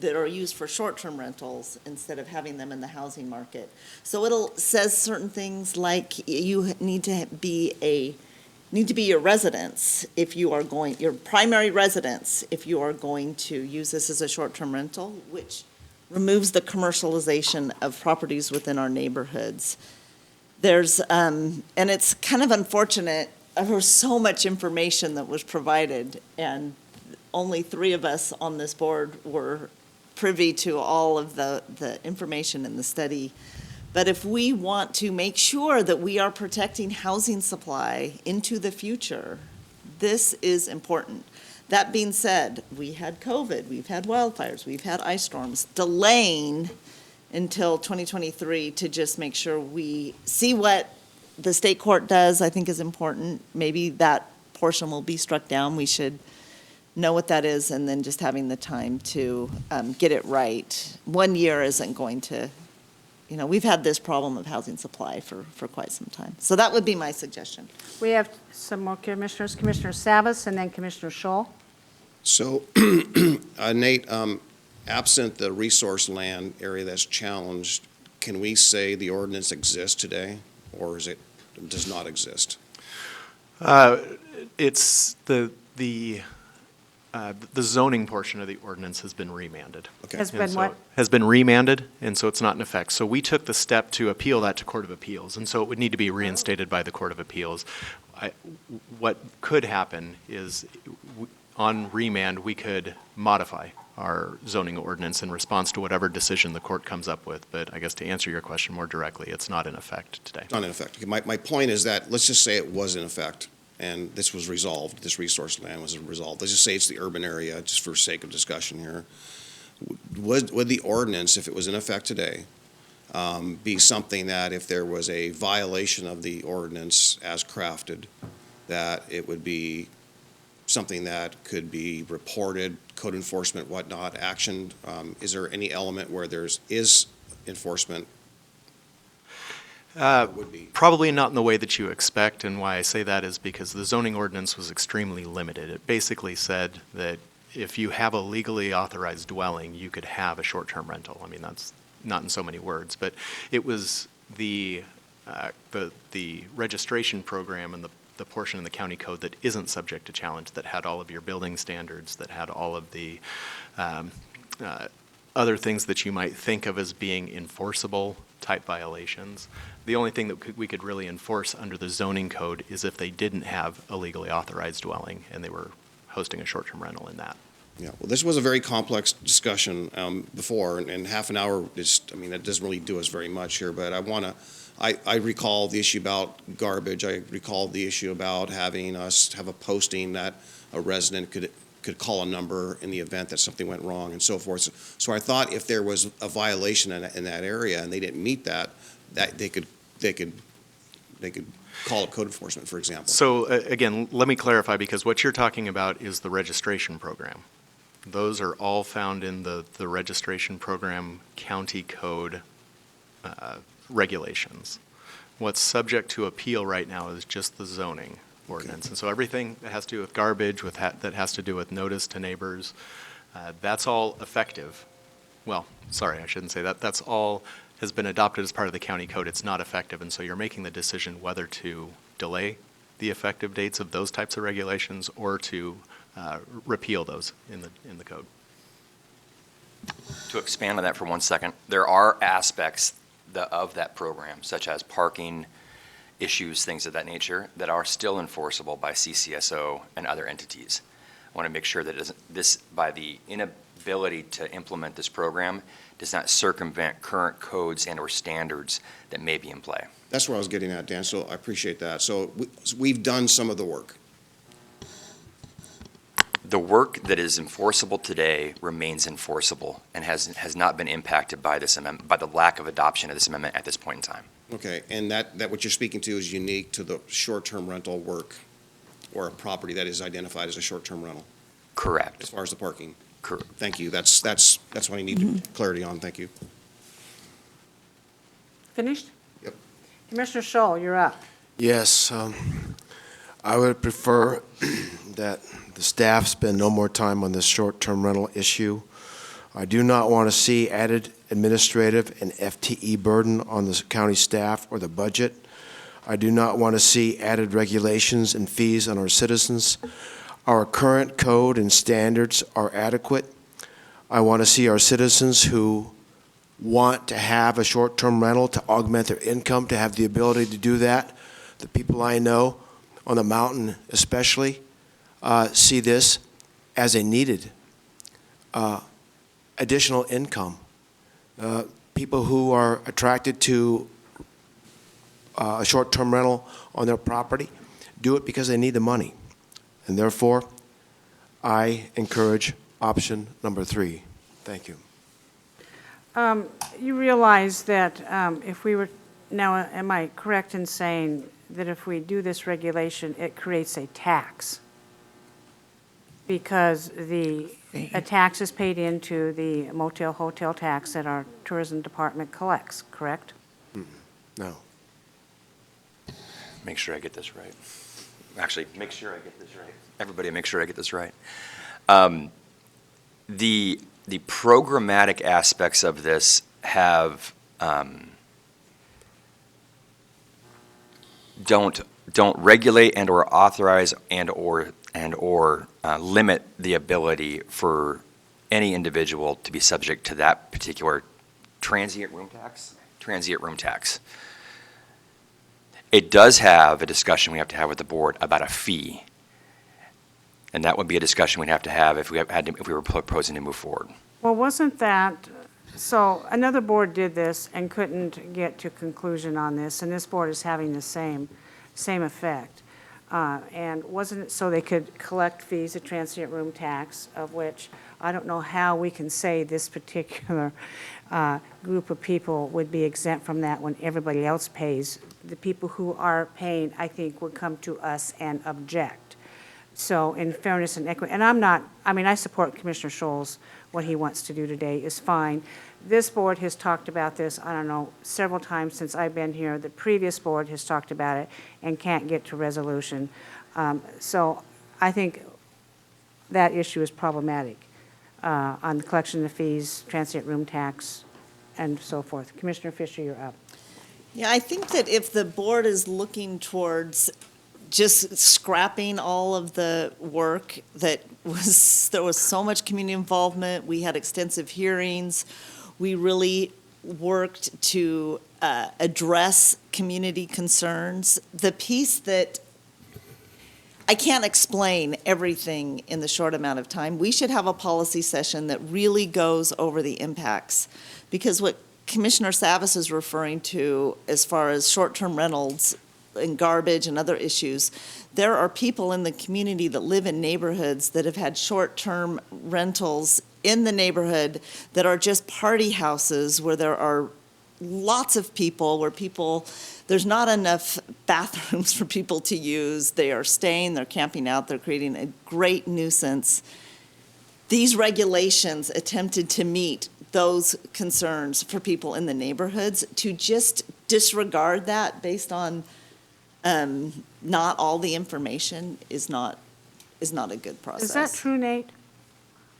S5: that are used for short-term rentals instead of having them in the housing market. So says certain things like you need to be your residence if you are going, your primary residence, if you are going to use this as a short-term rental, which removes the commercialization of properties within our neighborhoods. There's, and it's kind of unfortunate, there was so much information that was provided, and only 3 of us on this board were privy to all of the information in the study. But if we want to make sure that we are protecting housing supply into the future, this is important. That being said, we had COVID, we've had wildfires, we've had ice storms, delaying until 2023 to just make sure we see what the state court does, I think is important. Maybe that portion will be struck down. We should know what that is, and then just having the time to get it right. 1 year isn't going to, we've had this problem of housing supply for quite some time. So that would be my suggestion.
S1: We have some more commissioners, Commissioner Savas and then Commissioner Scholl.
S4: So, Nate, absent the resource land area that's challenged, can we say the ordinance exists today, or does not exist?
S10: It's the zoning portion of the ordinance has been remanded.
S4: Okay.
S1: Has
S10: And
S1: been
S10: so
S1: what?
S10: Has been remanded, and so it's not in effect. So we took the step to appeal that to Court of Appeals, and so it would need to be reinstated by the Court of Appeals. What could happen is, on remand, we could modify our zoning ordinance in response to whatever decision the court comes up with. But I guess to answer your question more directly, it's not in effect today.
S4: Not in effect. Okay, my point is that, let's just say it was in effect, and this was resolved, this resource land was resolved. Let's just say it's the urban area, just for sake of discussion here. Would the ordinance, if it was in effect today, be something that if there was a violation of the ordinance as crafted, that it would be something that could be reported, code enforcement, whatnot, actioned? Is there any element where is enforcement? Would be?
S10: Probably not in the way that you expect, and why I say that is because the zoning ordinance was extremely limited. It basically said that if you have a legally authorized dwelling, you could have a short-term rental. I mean, that's not in so many words, but it was the registration program and the portion in the county code that isn't subject to challenge, that had all of your building standards, that had all of the other things that you might think of as being enforceable type violations. The only thing that we could really enforce under the zoning code is if they didn't have a legally authorized dwelling and they were hosting a short-term rental in that.
S4: Yeah, well, this was a very complex discussion before, and half an hour that doesn't really do us very much here, but I recall the issue about garbage. I recall the issue about having us have a posting that a resident could call a number in the event that something went wrong and so forth. So I thought if there was a violation in that area and they didn't meet that they could call up code enforcement, for example.
S10: So again, let me clarify, because what you're talking about is the registration program. Those are all found in the registration program county code regulations. What's subject to appeal right now is just the zoning ordinance. And so everything that has to do with garbage, that has to do with notice to neighbors, that's all effective. Well, sorry, I shouldn't say that. That's all has been adopted as part of the county code. It's not effective, and so you're making the decision whether to delay the effective dates of those types of regulations or to repeal those in the code.
S9: To expand on that for 1 second, there are aspects of that program, such as parking issues, things of that nature, that are still enforceable by CCSO and other entities. I want to make sure that this, by the inability to implement this program, does not circumvent current codes and/or standards that may be in play.
S4: That's where I was getting at, Dan, so I appreciate that. So we've done some of the work.
S9: The work that is enforceable today remains enforceable and has not been impacted by this amendment, by the lack of adoption of this amendment at this point in time.
S4: Okay, and that what you're speaking to is unique to the short-term rental work or a property that is identified as a short-term rental, as
S9: Correct.
S4: far as the parking.
S9: Correct.
S4: Thank you. That's what I need clarity on. Thank you.
S1: Finished?
S4: Yep.
S1: Commissioner Scholl, you're up.
S6: Yes, I would prefer that the staff spend no more time on this short-term rental issue. I do not want to see added administrative and FTE burden on the county staff or the budget. I do not want to see added regulations and fees on our citizens. Our current code and standards are adequate. I want to see our citizens who want to have a short-term rental to augment their income, to have the ability to do that. The people I know on the mountain especially see this as a needed additional income. People who are attracted to a short-term rental on their property do it because they need the money. And therefore, I encourage option number 3. Thank you.
S1: You realize that if we were, now, am I correct in saying that if we do this regulation, it creates a tax? Because a tax is paid into the motel, hotel tax that our tourism department collects, correct?
S6: No.
S9: Make sure I get this right. Actually, make sure I get this right. Everybody, make sure I get this right. The programmatic aspects of this have don't regulate and or authorize and or limit the ability for any individual to be subject to that particular transient room tax. It does have a discussion we have to have with the board about a fee. And that would be a discussion we'd have to have if we were proposing to move forward.
S1: Well, wasn't that, so another board did this and couldn't get to conclusion on this, and this board is having the same effect. And wasn't it so they could collect fees, a transient room tax, of which I don't know how we can say this particular group of people would be exempt from that when everybody else pays. The people who are paying, I think, would come to us and object. So in fairness and equity, and I support Commissioner Scholl's, what he wants to do today is fine. This board has talked about this, I don't know, several times since I've been here. The previous board has talked about it and can't get to resolution. So I think that issue is problematic on the collection of fees, transient room tax, and so forth. Commissioner Fisher, you're up.
S5: Yeah, I think that if the board is looking towards just scrapping all of the work there was so much community involvement, we had extensive hearings, we really worked to address community concerns. The piece that I can't explain everything in the short amount of time. We should have a policy session that really goes over the impacts, because what Commissioner Savas is referring to as far as short-term rentals and garbage and other issues, there are people in the community that live in neighborhoods that have had short-term rentals in the neighborhood that are just party houses where there are lots of people, there's not enough bathrooms for people to use. They are staying, they're camping out, they're creating a great nuisance. These regulations attempted to meet those concerns for people in the neighborhoods. To just disregard that based on not all the information is not a good process.
S1: Is that true, Nate?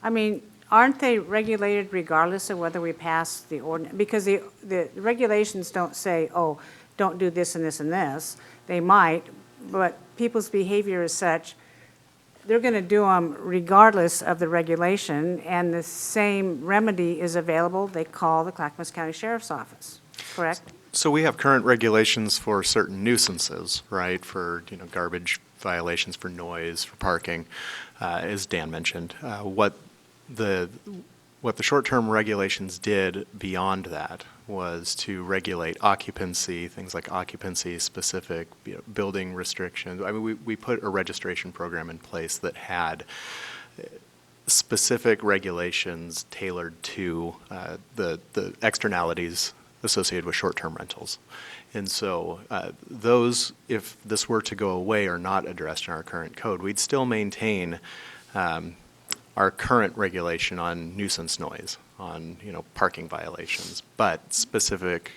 S1: I mean, aren't they regulated regardless of whether we pass the ordinance? Because the regulations don't say, oh, don't do this and this and this. They might, but people's behavior is such, they're going to do them regardless of the regulation, and the same remedy is available. They call the Clackamas County Sheriff's Office, correct?
S10: So we have current regulations for certain nuisances, right? For, garbage violations, for noise, for parking, as Dan mentioned. What the short-term regulations did beyond that was to regulate occupancy, things like occupancy-specific building restrictions. I mean, we put a registration program in place that had specific regulations tailored to the externalities associated with short-term rentals. And so those, if this were to go away, are not addressed in our current code. We'd still maintain our current regulation on nuisance noise, on parking violations, but specific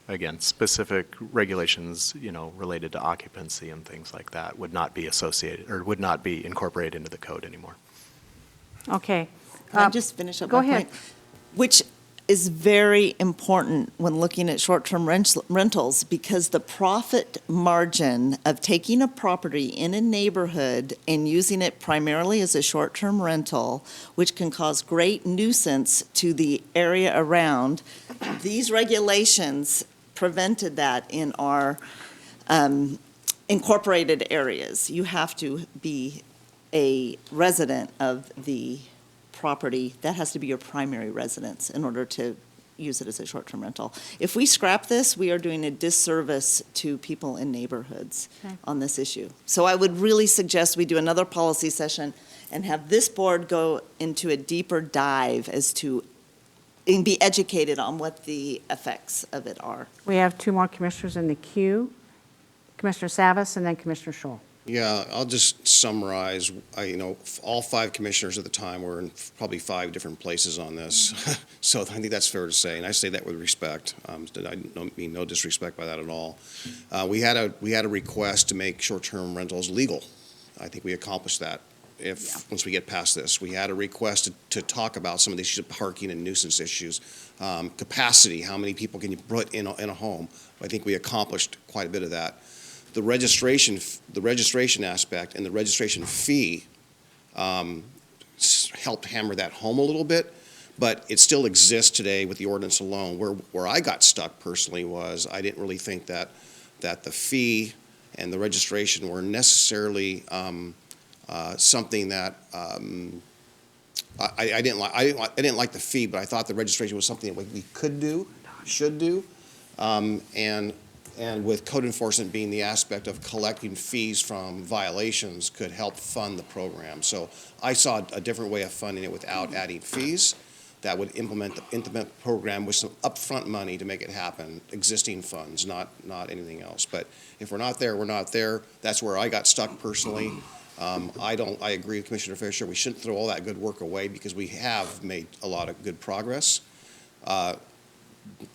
S10: regulations related to occupancy and things like that would not be associated or would not be incorporated into the code anymore.
S1: Okay.
S5: Can I just finish up
S1: go
S5: my
S1: ahead.
S5: point? Which is very important when looking at short-term rentals, because the profit margin of taking a property in a neighborhood and using it primarily as a short-term rental, which can cause great nuisance to the area around, these regulations prevented that in our incorporated areas. You have to be a resident of the property. That has to be your primary residence in order to use it as a short-term rental. If we scrap this, we are doing a disservice to people in neighborhoods
S1: Okay.
S5: on this issue. So I would really suggest we do another policy session and have this board go into a deeper dive as to, and be educated on what the effects of it are.
S1: We have 2 more commissioners in the queue, Commissioner Savas and then Commissioner Scholl.
S4: Yeah, I'll just summarize. All 5 commissioners at the time were in probably 5 different places on this. So I think that's fair to say, and I say that with respect. I don't mean no disrespect by that at all. We had a request to make short-term rentals legal. I think we accomplished that. Once we get past this, we had a request to talk about some of the issues of parking and nuisance issues, capacity, how many people can you put in a home. I think we accomplished quite a bit of that. The registration aspect and the registration fee helped hammer that home a little bit, but it still exists today with the ordinance alone. Where I got stuck personally was I didn't really think that the fee and the registration were necessarily something that I didn't like. I didn't like the fee, but I thought the registration was something that we could do, should do, and with code enforcement being the aspect of collecting fees from violations could help fund the program. So I saw a different way of funding it without adding fees that would implement the program with some upfront money to make it happen, existing funds, not anything else. But if we're not there, we're not there. That's where I got stuck personally. I agree with Commissioner Fisher. We shouldn't throw all that good work away because we have made a lot of good progress.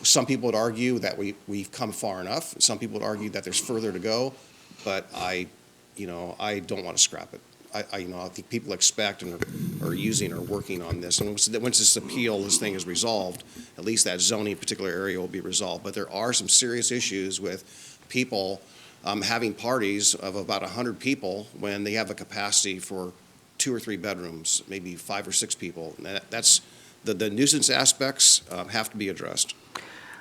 S4: Some people would argue that we've come far enough. Some people would argue that there's further to go, but I don't want to scrap it. I think people expect and are using or working on this. And once this thing is resolved, at least that zoning particular area will be resolved. But there are some serious issues with people having parties of about 100 people when they have a capacity for 2 or 3 bedrooms, maybe 5 or 6 people. And that's the nuisance aspects have to be addressed.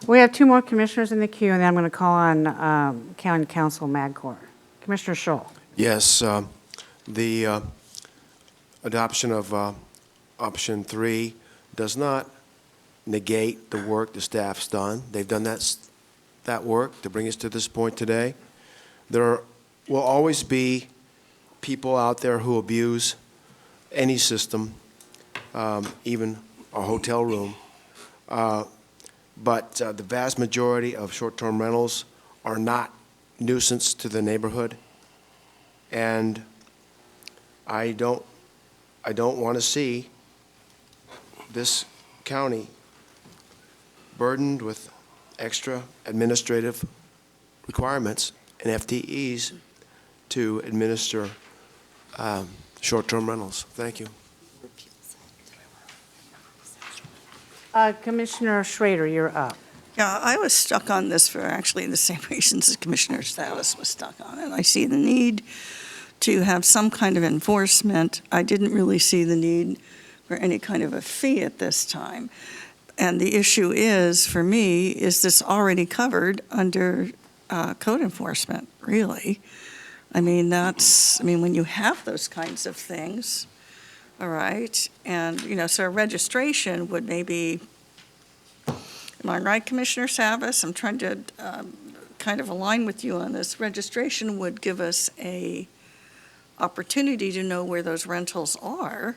S1: We have 2 more commissioners in the queue, and then I'm going to call on County Council Magcor. Commissioner Scholl.
S6: Yes, the adoption of option 3 does not negate the work the staff's done. They've done that work to bring us to this point today. There will always be people out there who abuse any system, even a hotel room. But the vast majority of short-term rentals are not nuisance to the neighborhood. And I don't want to see this county burdened with extra administrative requirements and FTEs to administer short-term rentals. Thank you.
S1: Commissioner Schrader, you're up.
S7: Yeah, I was stuck on this for actually the same reasons as Commissioner Salas was stuck on it. I see the need to have some kind of enforcement. I didn't really see the need for any kind of a fee at this time. And the issue is, for me, is this already covered under code enforcement, really? I mean, when you have those kinds of things, all right, and, so a registration would maybe, am I right, Commissioner Savas? I'm trying to kind of align with you on this. Registration would give us a opportunity to know where those rentals are,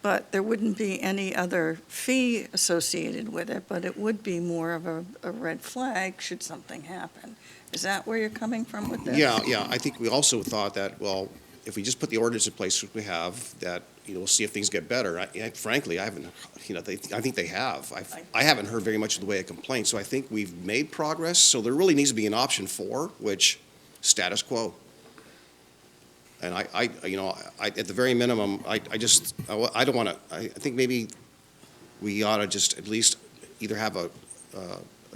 S7: but there wouldn't be any other fee associated with it, but it would be more of a red flag should something happen. Is that where you're coming from with this?
S4: Yeah. I think we also thought that, well, if we just put the ordinance in place which we have, that, we'll see if things get better. Frankly, I haven't, I think they have. I haven't heard very much in the way of complaints, so I think we've made progress. So there really needs to be an option 4, which status quo. And at the very minimum, I don't want to, I think maybe we ought to just at least either have a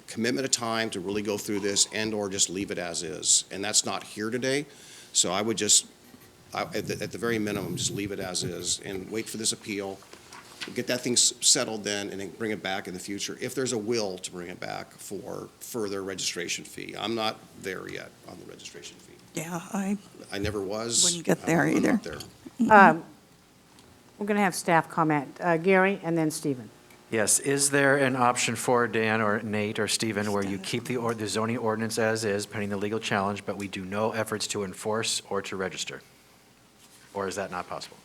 S4: commitment of time to really go through this and/or just leave it as is. And that's not here today. So I would just, at the very minimum, just leave it as is and wait for this appeal, get that thing settled then, and then bring it back in the future, if there's a will to bring it back for further registration fee. I'm not there yet on the registration fee.
S7: Yeah, I
S4: I never was.
S7: wouldn't get there
S4: I'm
S7: either.
S4: not there.
S1: We're going to have staff comment. Gary and then Stephen.
S2: Yes, is there an option for Dan or Nate or Stephen where you keep the zoning ordinance as is pending the legal challenge, but we do no efforts to enforce or to register? Or is that not possible?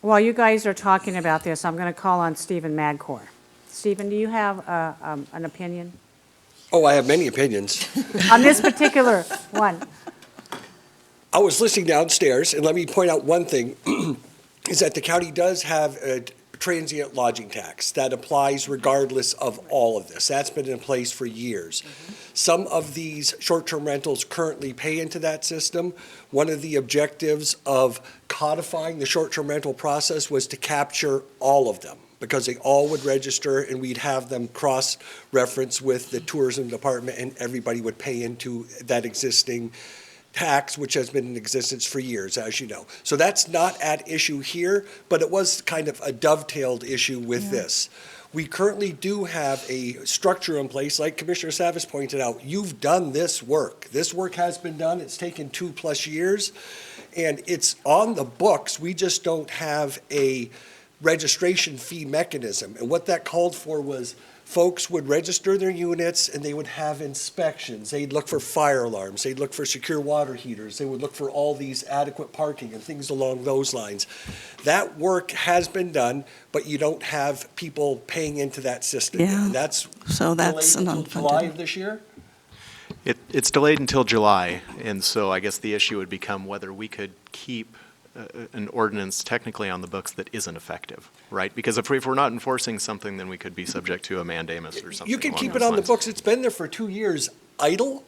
S1: While you guys are talking about this, I'm going to call on Stephen Madcore. Stephen, do you have an opinion
S11: Oh, I have many opinions.
S1: on this particular one?
S11: I was listening downstairs, and let me point out one thing, is that the county does have a transient lodging tax that applies regardless of all of this. That's been in place for years. Some of these short-term rentals currently pay into that system. One of the objectives of codifying the short-term rental process was to capture all of them, because they all would register and we'd have them cross-reference with the tourism department, and everybody would pay into that existing tax, which has been in existence for years, as you know. So that's not at issue here, but it was kind of a dovetailed issue with this. We currently do have a structure in place, like Commissioner Savas pointed out. You've done this work. This work has been done. It's taken 2+ years, and it's on the books. We just don't have a registration fee mechanism. And what that called for was folks would register their units and they would have inspections. They'd look for fire alarms. They'd look for secure water heaters. They would look for all these adequate parking and things along those lines. That work has been done, but you don't have people paying into that system.
S7: Yeah.
S11: And that's
S7: So that's
S11: delayed
S7: an
S11: until July
S7: unfunded.
S11: of this year?
S10: It's delayed until July, and so I guess the issue would become whether we could keep an ordinance technically on the books that isn't effective, right? Because if we're not enforcing something, then we could be subject to a mandamus or something.
S11: You can
S10: along
S11: keep
S10: those
S11: it on the
S10: lines.
S11: books. It's been there for 2 years, idle,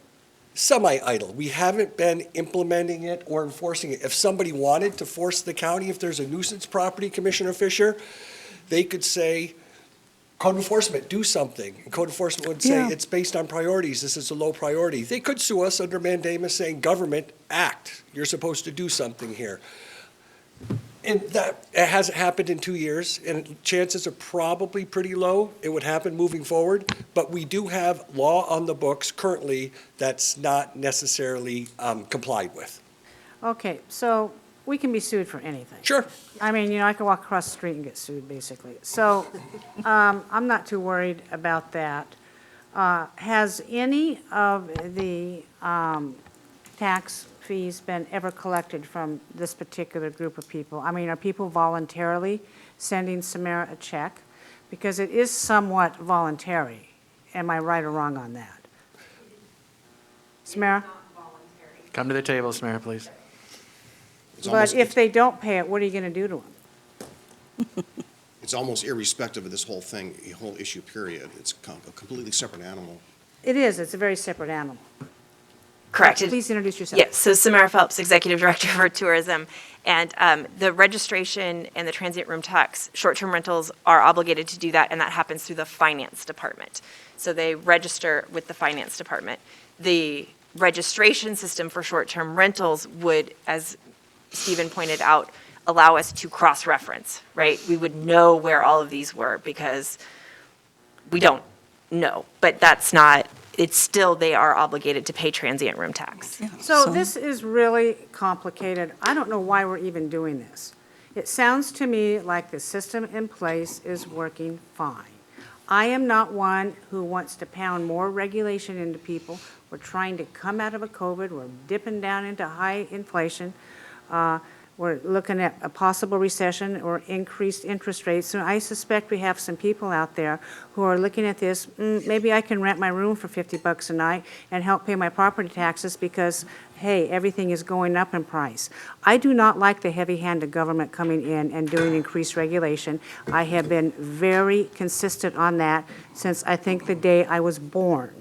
S11: semi-idle. We haven't been implementing it or enforcing it. If somebody wanted to force the county, if there's a nuisance property, Commissioner Fisher, they could say, code enforcement, do something. And code enforcement would say,
S7: Yeah.
S11: it's based on priorities. This is a low priority. They could sue us under mandamus saying, government, act. You're supposed to do something here. And that, it hasn't happened in 2 years, and chances are probably pretty low it would happen moving forward. But we do have law on the books currently that's not necessarily complied with.
S1: Okay, so we can be sued for anything.
S11: Sure.
S1: I mean, I could walk across the street and get sued, basically. So I'm not too worried about that. Has any of the tax fees been ever collected from this particular group of people? I mean, are people voluntarily sending Samara a check? Because it is somewhat voluntary. Am I right or wrong on that? Samara?
S2: Come to the table, Samara, please.
S4: It's
S1: But
S4: almost-
S1: if they don't pay it, what are you going to do to them?
S4: It's almost irrespective of this whole thing, the whole issue, period. It's a completely separate animal.
S1: It is, it's a very separate animal.
S12: Correct.
S1: Please introduce yourself.
S12: Yes, so Samara Phelps, Executive Director for Tourism. And the registration and the transient room tax, short-term rentals are obligated to do that, and that happens through the finance department. So they register with the finance department. The registration system for short-term rentals would, as Stephen pointed out, allow us to cross-reference, right? We would know where all of these were because we don't know, but that's not, it's still, they are obligated to pay transient room tax.
S7: Yeah,
S1: So this is really complicated. I don't know why we're even doing this. It sounds to me like the system in place is working fine. I am not one who wants to pound more regulation into people. We're trying to come out of a COVID. We're dipping down into high inflation. We're looking at a possible recession or increased interest rates. So I suspect we have some people out there who are looking at this, maybe I can rent my room for $50 a night and help pay my property taxes because, hey, everything is going up in price. I do not like the heavy hand of government coming in and doing increased regulation. I have been very consistent on that since I think the day I was born.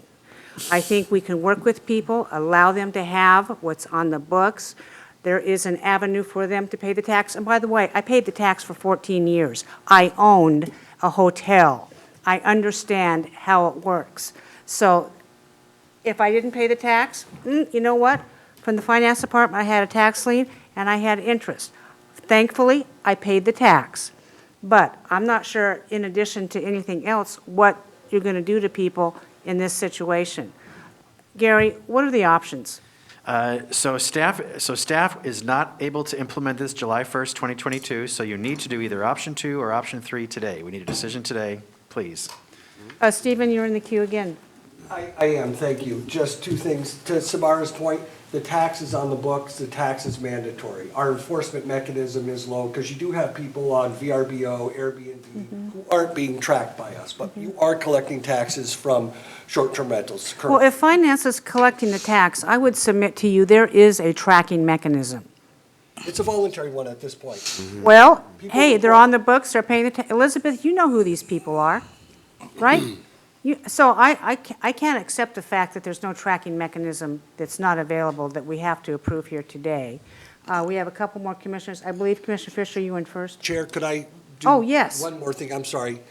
S1: I think we can work with people, allow them to have what's on the books. There is an avenue for them to pay the tax. And by the way, I paid the tax for 14 years. I owned a hotel. I understand how it works. So if I didn't pay the tax, you know what? From the finance department, I had a tax lien and I had interest. Thankfully, I paid the tax. But I'm not sure, in addition to anything else, what you're going to do to people in this situation. Gary, what are the options?
S2: So staff is not able to implement this July 1st, 2022, so you need to do either option 2 or option 3 today. We need a decision today, please.
S1: Stephen, you're in the queue again.
S11: I am, thank you. Just two things. To Samara's point, the tax is on the books, the tax is mandatory. Our enforcement mechanism is low, because you do have people on VRBO, Airbnb, who aren't being tracked by us, but you are collecting taxes from short-term rentals
S1: Well,
S11: currently.
S1: if finance is collecting the tax, I would submit to you there is a tracking mechanism.
S11: It's a voluntary one at this point.
S1: Well,
S11: People
S1: hey, they're
S11: report.
S1: on the books, they're paying the tax. Elizabeth, you know who these people are, right? So I can't accept the fact that there's no tracking mechanism that's not available that we have to approve here today. We have a couple more commissioners. I believe Commissioner Fisher, you went first.
S11: Chair, could I do?
S1: Oh, yes.
S11: One more thing, I'm sorry.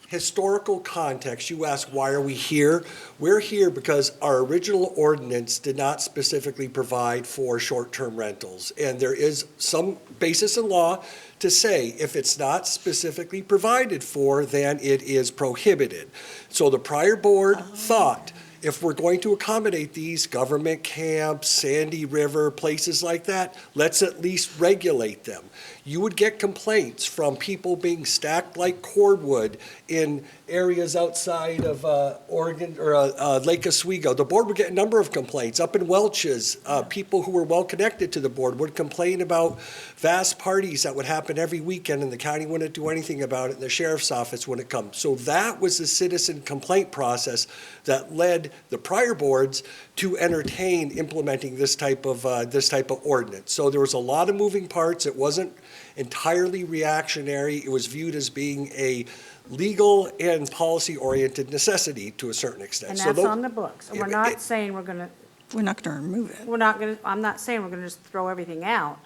S11: Historical context, you ask, why are we here? We're here because our original ordinance did not specifically provide for short-term rentals. And there is some basis in law to say if it's not specifically provided for, then it is prohibited. So the prior board thought, if we're going to accommodate these government camps, Sandy River, places like that, let's at least regulate them. You would get complaints from people being stacked like cordwood in areas outside of Oregon or Lake Oswego. The board would get a number of complaints. Up in Welch's, people who were well connected to the board would complain about vast parties that would happen every weekend, and the county wouldn't do anything about it, and the sheriff's office wouldn't come. So that was the citizen complaint process that led the prior boards to entertain implementing this type of ordinance. So there was a lot of moving parts. It wasn't entirely reactionary. It was viewed as being a legal and policy-oriented necessity to a certain extent.
S1: And
S11: So
S1: that's
S11: those-
S1: on the books. And we're not saying we're going to,
S7: We're not going to remove it.
S1: I'm not saying we're going to just throw everything out.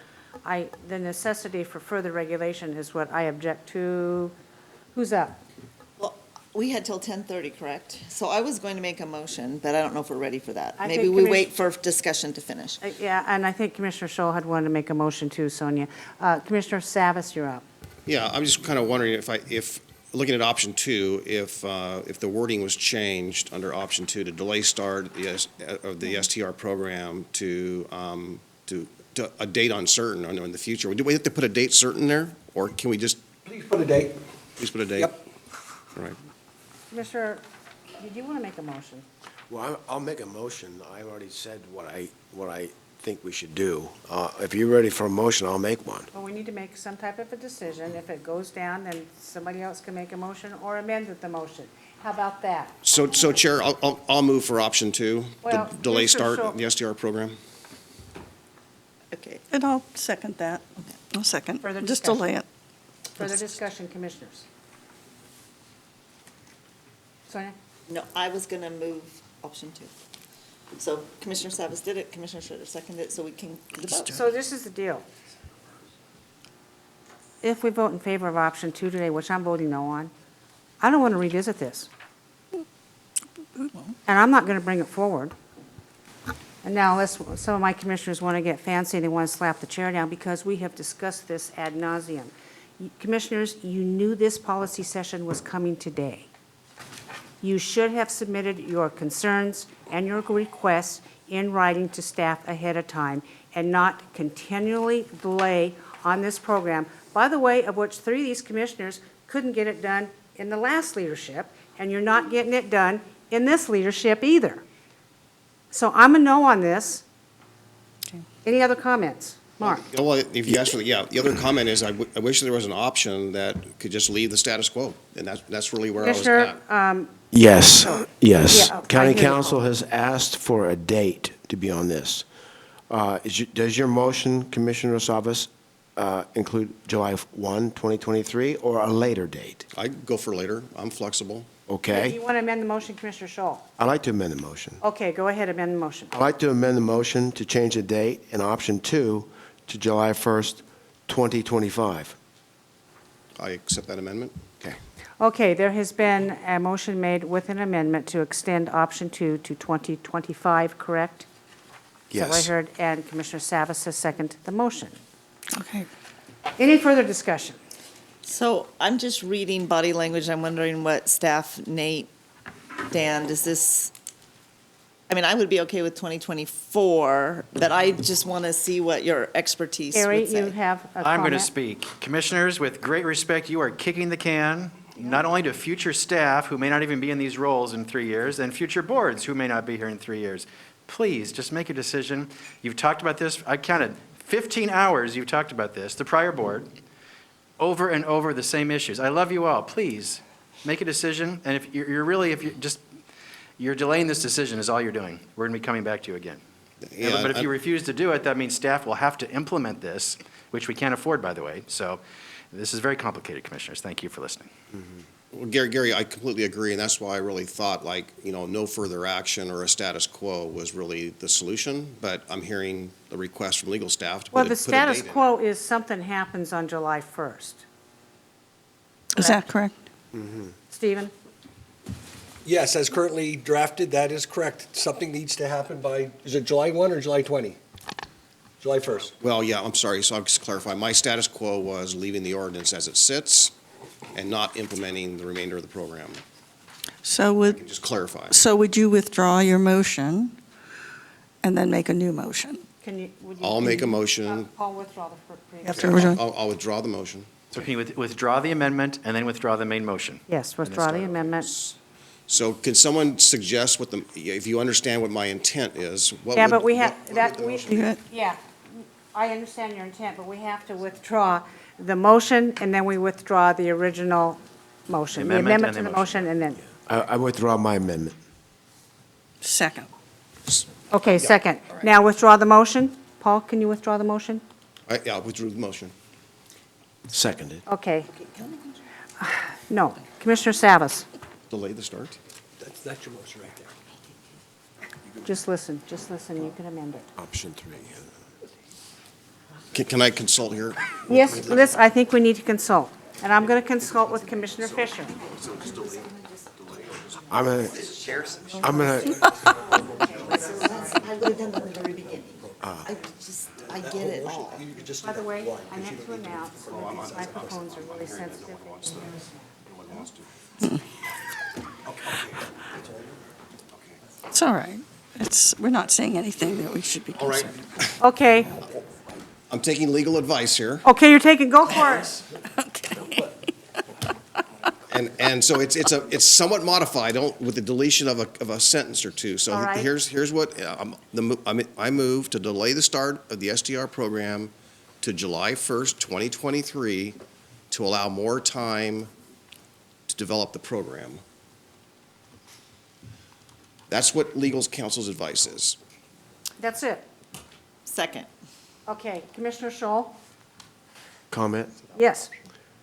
S1: The necessity for further regulation is what I object to. Who's up?
S5: Well, we had till 10:30, correct? So I was going to make a motion, but I don't know if we're ready for that.
S1: I
S5: Maybe
S1: think
S5: we wait for discussion to finish.
S1: Yeah, and I think Commissioner Scholl had wanted to make a motion too, Sonia. Commissioner Savas, you're up.
S4: Yeah, I'm just kind of wondering if looking at option 2, if the wording was changed under option 2 to delay start of the STR program to a date uncertain in the future. Do we have to put a date certain there, or can we just
S11: Please put a date.
S4: please put a date?
S11: Yep.
S4: All right.
S1: Commissioner, did you want to make a motion?
S6: Well, I'll make a motion. I already said what I think we should do. If you're ready for a motion, I'll make one.
S1: Well, we need to make some type of a decision. If it goes down, then somebody else can make a motion or amend the motion. How about that?
S4: So Chair, I'll move for option 2,
S1: Well,
S4: the delay
S1: Mr.
S4: start
S1: Shaw-
S4: of the STR program.
S5: Okay.
S7: And I'll second that. I'll second.
S1: Further
S7: Just
S1: discussion?
S7: delay it.
S1: Further discussion, commissioners? Sonia?
S5: No, I was going to move option 2. So Commissioner Savas did it, Commissioner Schroeder seconded it, so we can do the vote.
S1: So this is the deal. If we vote in favor of option 2 today, which I'm voting no on, I don't want to revisit this. And I'm not going to bring it forward. And now, unless some of my commissioners want to get fancy, they want to slap the chair down, because we have discussed this ad nauseum. Commissioners, you knew this policy session was coming today. You should have submitted your concerns and your requests in writing to staff ahead of time, and not continually delay on this program. By the way, of which 3 of these commissioners couldn't get it done in the last leadership, and you're not getting it done in this leadership either. So I'm a no on this. Any other comments? Mark?
S4: Well, if you ask for the other comment is I wish there was an option that could just leave the status quo, and that's really where I was at.
S1: Commissioner,
S6: Yes, yes.
S1: Yeah, I
S6: County
S1: hear you.
S6: Council has asked for a date to be on this. Does your motion, Commissioner Savas, include July 1, 2023, or a later date?
S4: I go for later. I'm flexible.
S1: Do
S6: okay?
S1: you want to amend the motion, Commissioner Scholl?
S6: I'd like to amend the motion.
S1: Okay, go ahead, amend the motion.
S6: I'd like to amend the motion to change the date in option 2 to July 1st, 2025.
S4: I accept that amendment.
S1: Okay, there has been a motion made with an amendment to extend option 2 to 2025, correct? Is that what I
S6: Yes.
S1: heard? And Commissioner Savas has seconded the motion.
S7: Okay.
S1: Any further discussion?
S5: So I'm just reading body language. I'm wondering what staff, Nate, Dan, does this, I mean, I would be okay with 2024, but I just want to see what your expertise
S1: Gary,
S5: would say.
S1: you have a comment?
S2: I'm going to speak. Commissioners, with great respect, you are kicking the can, not only to future staff who may not even be in these roles in 3 years, and future boards who may not be here in 3 years. Please, just make a decision. You've talked about this, I counted 15 hours you've talked about this, the prior board, over and over the same issues. I love you all. Please, make a decision, and if you're delaying this decision is all you're doing. We're going to be coming back to you again.
S4: Yeah,
S2: But if you refuse to do it, that means staff will have to implement this, which we can't afford, by the way. So this is very complicated, Commissioners. Thank you for listening.
S4: Well, Gary, I completely agree, and that's why I really thought, like, no further action or a status quo was really the solution, but I'm hearing the request from legal staff to
S1: Well,
S4: put
S1: the
S4: a
S1: status
S4: date in.
S1: quo is something happens on July 1st.
S7: Is that correct?
S1: Stephen?
S11: Yes, as currently drafted, that is correct. Something needs to happen by, is it July 1 or July 20? July 1st.
S4: Well, yeah, I'm sorry, so I'll just clarify. My status quo was leaving the ordinance as it sits and not implementing the remainder of the program.
S7: So would,
S4: Just clarify.
S7: would you withdraw your motion and then make a new motion?
S1: Would you?
S4: I'll make a motion.
S1: Paul, withdraw the previous.
S7: After we're done?
S4: I'll withdraw the motion.
S2: So can you withdraw the amendment and then withdraw the main motion?
S1: Yes, withdraw the amendment.
S4: So can someone suggest what if you understand what my intent is? What
S1: Yeah,
S4: would-
S1: but we have,
S4: what would
S1: that,
S4: the
S1: we,
S4: motion be?
S1: yeah, I understand your intent, but we have to withdraw the motion, and then we withdraw the original motion. The
S2: Amendment
S1: amendment
S2: and
S1: to
S2: the
S1: the motion, and then,
S6: I withdraw my amendment.
S7: Second.
S1: okay, second. Now withdraw the motion. Paul, can you withdraw the motion?
S4: Yeah, I withdrew the motion.
S6: Seconded.
S1: Okay. No. Commissioner Savas,
S4: Delay the start.
S11: That's your motion right there.
S1: just listen, you can amend it.
S6: Option 3.
S4: Can I consult here?
S1: Yes, Liz, I think we need to consult, and I'm going to consult with Commissioner Fisher.
S6: I'm gonna, I'm gonna,
S5: I would have done that in the very beginning. I get it all.
S1: By the way, I meant to announce that these microphones are really sensitive.
S7: It's all right. We're not saying anything that we should be
S4: All right.
S7: concerned.
S1: Okay,
S4: I'm taking legal advice here.
S1: okay, you're taking, go for it.
S7: Okay.
S4: And so it's somewhat modified with the deletion of a sentence or two. So
S1: All right.
S4: here's what, I move to delay the start of the SDR program to July 1st, 2023, to allow more time to develop the program. That's what legal counsel's advice is.
S1: That's it.
S5: Second.
S1: Okay, Commissioner Scholl?
S6: comment.
S1: Yes.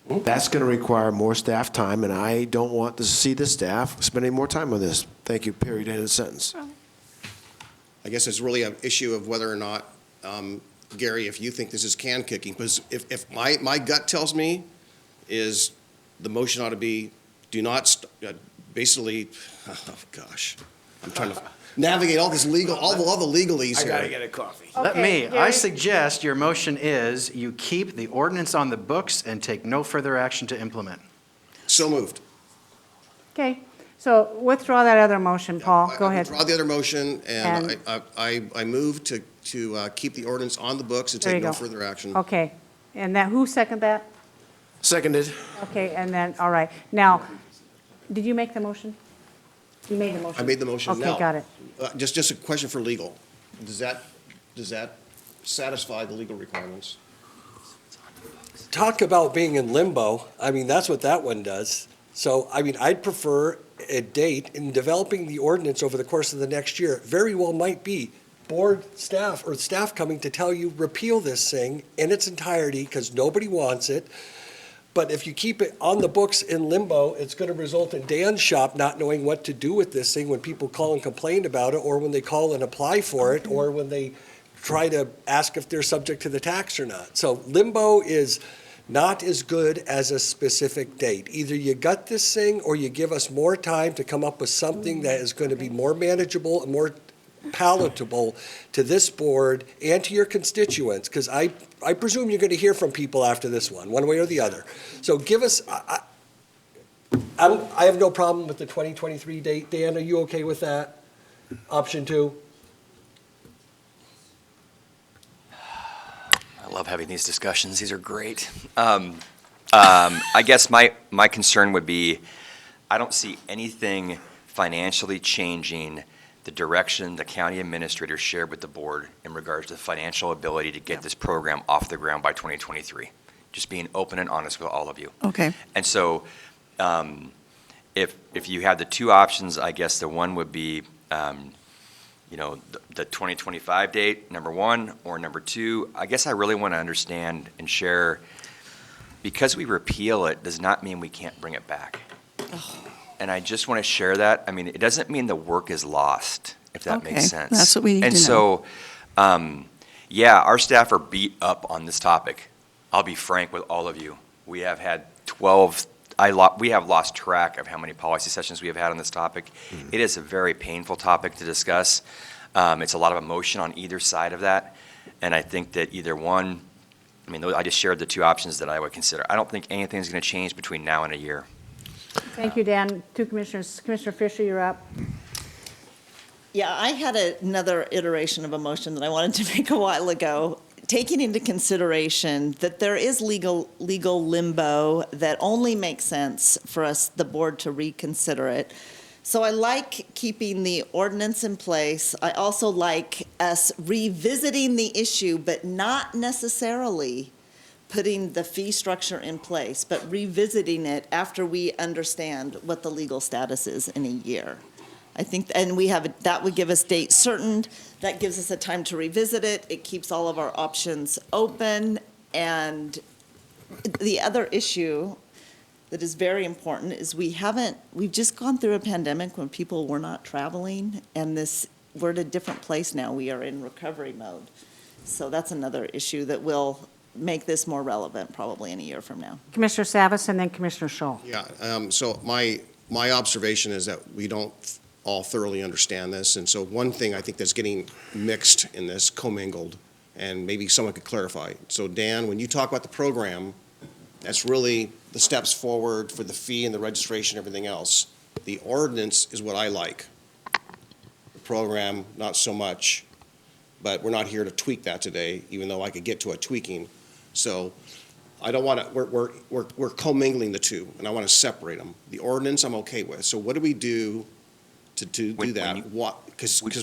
S6: That's going to require more staff time, and I don't want to see the staff spending more time on this. Thank you, period, end of sentence.
S4: I guess it's really an issue of whether or not, Gary, if you think this is can kicking, because if my gut tells me is the motion ought to be, do not, basically, oh gosh, I'm trying to navigate all this legal, all the legalese here.
S6: get a coffee.
S2: Let
S1: Okay,
S2: me, I
S1: Gary?
S2: suggest your motion is you keep the ordinance on the books and take no further action to implement.
S4: So moved.
S1: Okay, so withdraw that other motion, Paul. Go
S4: I
S1: ahead.
S4: withdraw the other motion, and
S1: And-
S4: I move to keep the ordinance on the books and
S1: There
S4: take
S1: you
S4: no
S1: go.
S4: further action.
S1: Okay, and that, who seconded that?
S6: Seconded.
S1: Okay, and then, all right. Now, did you make the motion? You made the motion?
S4: I made the motion. Now,
S1: Okay, got it.
S4: Just a question for legal. Does that satisfy the legal requirements?
S11: Talk about being in limbo. I mean, that's what that one does. So, I mean, I'd prefer a date in developing the ordinance over the course of the next year. Very well might be board staff or staff coming to tell you repeal this thing in its entirety because nobody wants it. But if you keep it on the books in limbo, it's going to result in Dan's shop not knowing what to do with this thing when people call and complain about it, or when they call and apply for it, or when they try to ask if they're subject to the tax or not. So limbo is not as good as a specific date. Either you gut this thing, or you give us more time to come up with something that is going to be more manageable and more palatable to this board and to your constituents, because I presume you're going to hear from people after this one way or the other. So give us, I have no problem with the 2023 date. Dan, are you okay with that? Option 2?
S9: I love having these discussions. These are great. I guess my concern would be, I don't see anything financially changing the direction the county administrator shared with the board in regards to the financial ability to get this program off the ground by 2023. Just being open and honest with all of you.
S7: Okay.
S9: And so, if you had the two options, I guess the one would be, the 2025 date, number one, or number two. I guess I really want to understand and share, because we repeal it does not mean we can't bring it back. And I just want to share that. I mean, it doesn't mean the work is lost, if that makes sense.
S7: That's what we need to know.
S9: And so, yeah, our staff are beat up on this topic. I'll be frank with all of you. We have had we have lost track of how many policy sessions we have had on this topic. It is a very painful topic to discuss. It's a lot of emotion on either side of that. And I think that either one, I just shared the two options that I would consider. I don't think anything's going to change between now and a year.
S1: Thank you, Dan. Two commissioners. Commissioner Fisher, you're up.
S5: Yeah, I had another iteration of a motion that I wanted to make a while ago, taking into consideration that there is legal limbo that only makes sense for us, the board, to reconsider it. So I like keeping the ordinance in place. I also like us revisiting the issue, but not necessarily putting the fee structure in place, but revisiting it after we understand what the legal status is in a year. I think, and that would give us date certain, that gives us a time to revisit it, it keeps all of our options open, and the other issue that is very important is we've just gone through a pandemic when people were not traveling, and we're at a different place now, we are in recovery mode. So that's another issue that will make this more relevant probably in a year from now.
S1: Commissioner Savas and then Commissioner Scholl.
S4: Yeah, so my observation is that we don't all thoroughly understand this, and so one thing I think that's getting mixed in this, commingled, and maybe someone could clarify. So Dan, when you talk about the program, that's really the steps forward for the fee and the registration and everything else. The ordinance is what I like. The program, not so much, but we're not here to tweak that today, even though I could get to a tweaking. So I don't want to, we're commingling the two, and I want to separate them. The ordinance I'm okay with. So what do we do to do that?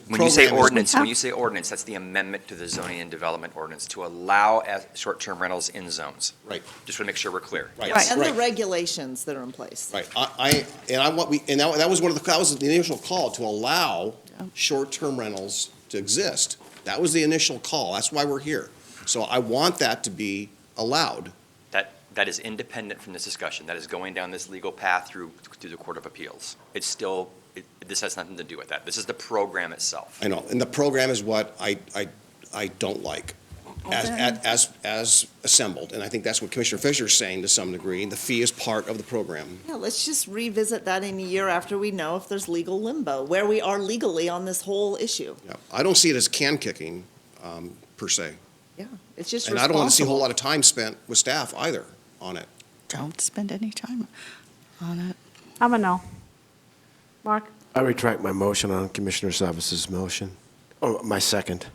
S9: When you say ordinance, that's the amendment to the zoning and development ordinance to allow short-term rentals in zones.
S4: Right.
S9: Just want to make sure we're clear.
S4: Right.
S9: Yes.
S5: And the regulations that are in place.
S4: Right. That was the initial call, to allow short-term rentals to exist. That was the initial call. That's why we're here. So I want that to be allowed.
S9: That is independent from this discussion. That is going down this legal path through the Court of Appeals. It's still, this has nothing to do with that. This is the program itself.
S4: I know, and the program is what I don't like as assembled. And I think that's what Commissioner Fisher is saying to some degree. The fee is part of the program.
S5: Yeah, let's just revisit that in a year after we know if there's legal limbo, where we are legally on this whole issue.
S4: Yeah. I don't see it as can kicking, per se.
S5: Yeah, it's just
S4: And I don't want to see a whole lot of time spent with staff either on it.
S7: Don't spend any time on it.
S1: I'm a no. Mark,
S6: I retract my motion on Commissioner Savas's motion. Oh, my second.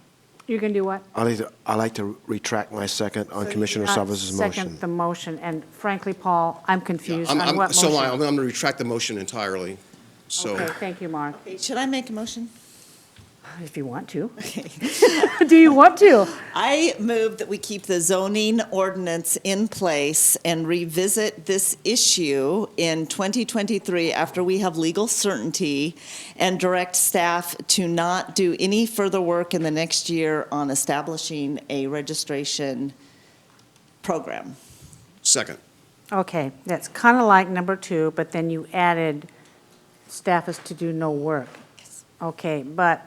S1: you can do what?
S6: I like to retract my second on Commissioner Savas's motion.
S1: Second the motion, and frankly, Paul, I'm confused on what motion.
S4: So I'm going to retract the motion entirely. So.
S1: Okay, thank you, Mark.
S5: Should I make a motion?
S1: If you want to. Do you want to?
S5: I move that we keep the zoning ordinance in place and revisit this issue in 2023 after we have legal certainty, and direct staff to not do any further work in the next year on establishing a registration program.
S4: Second.
S1: Okay, that's kind of like number 2, but then you added staff is to do no work. Okay, but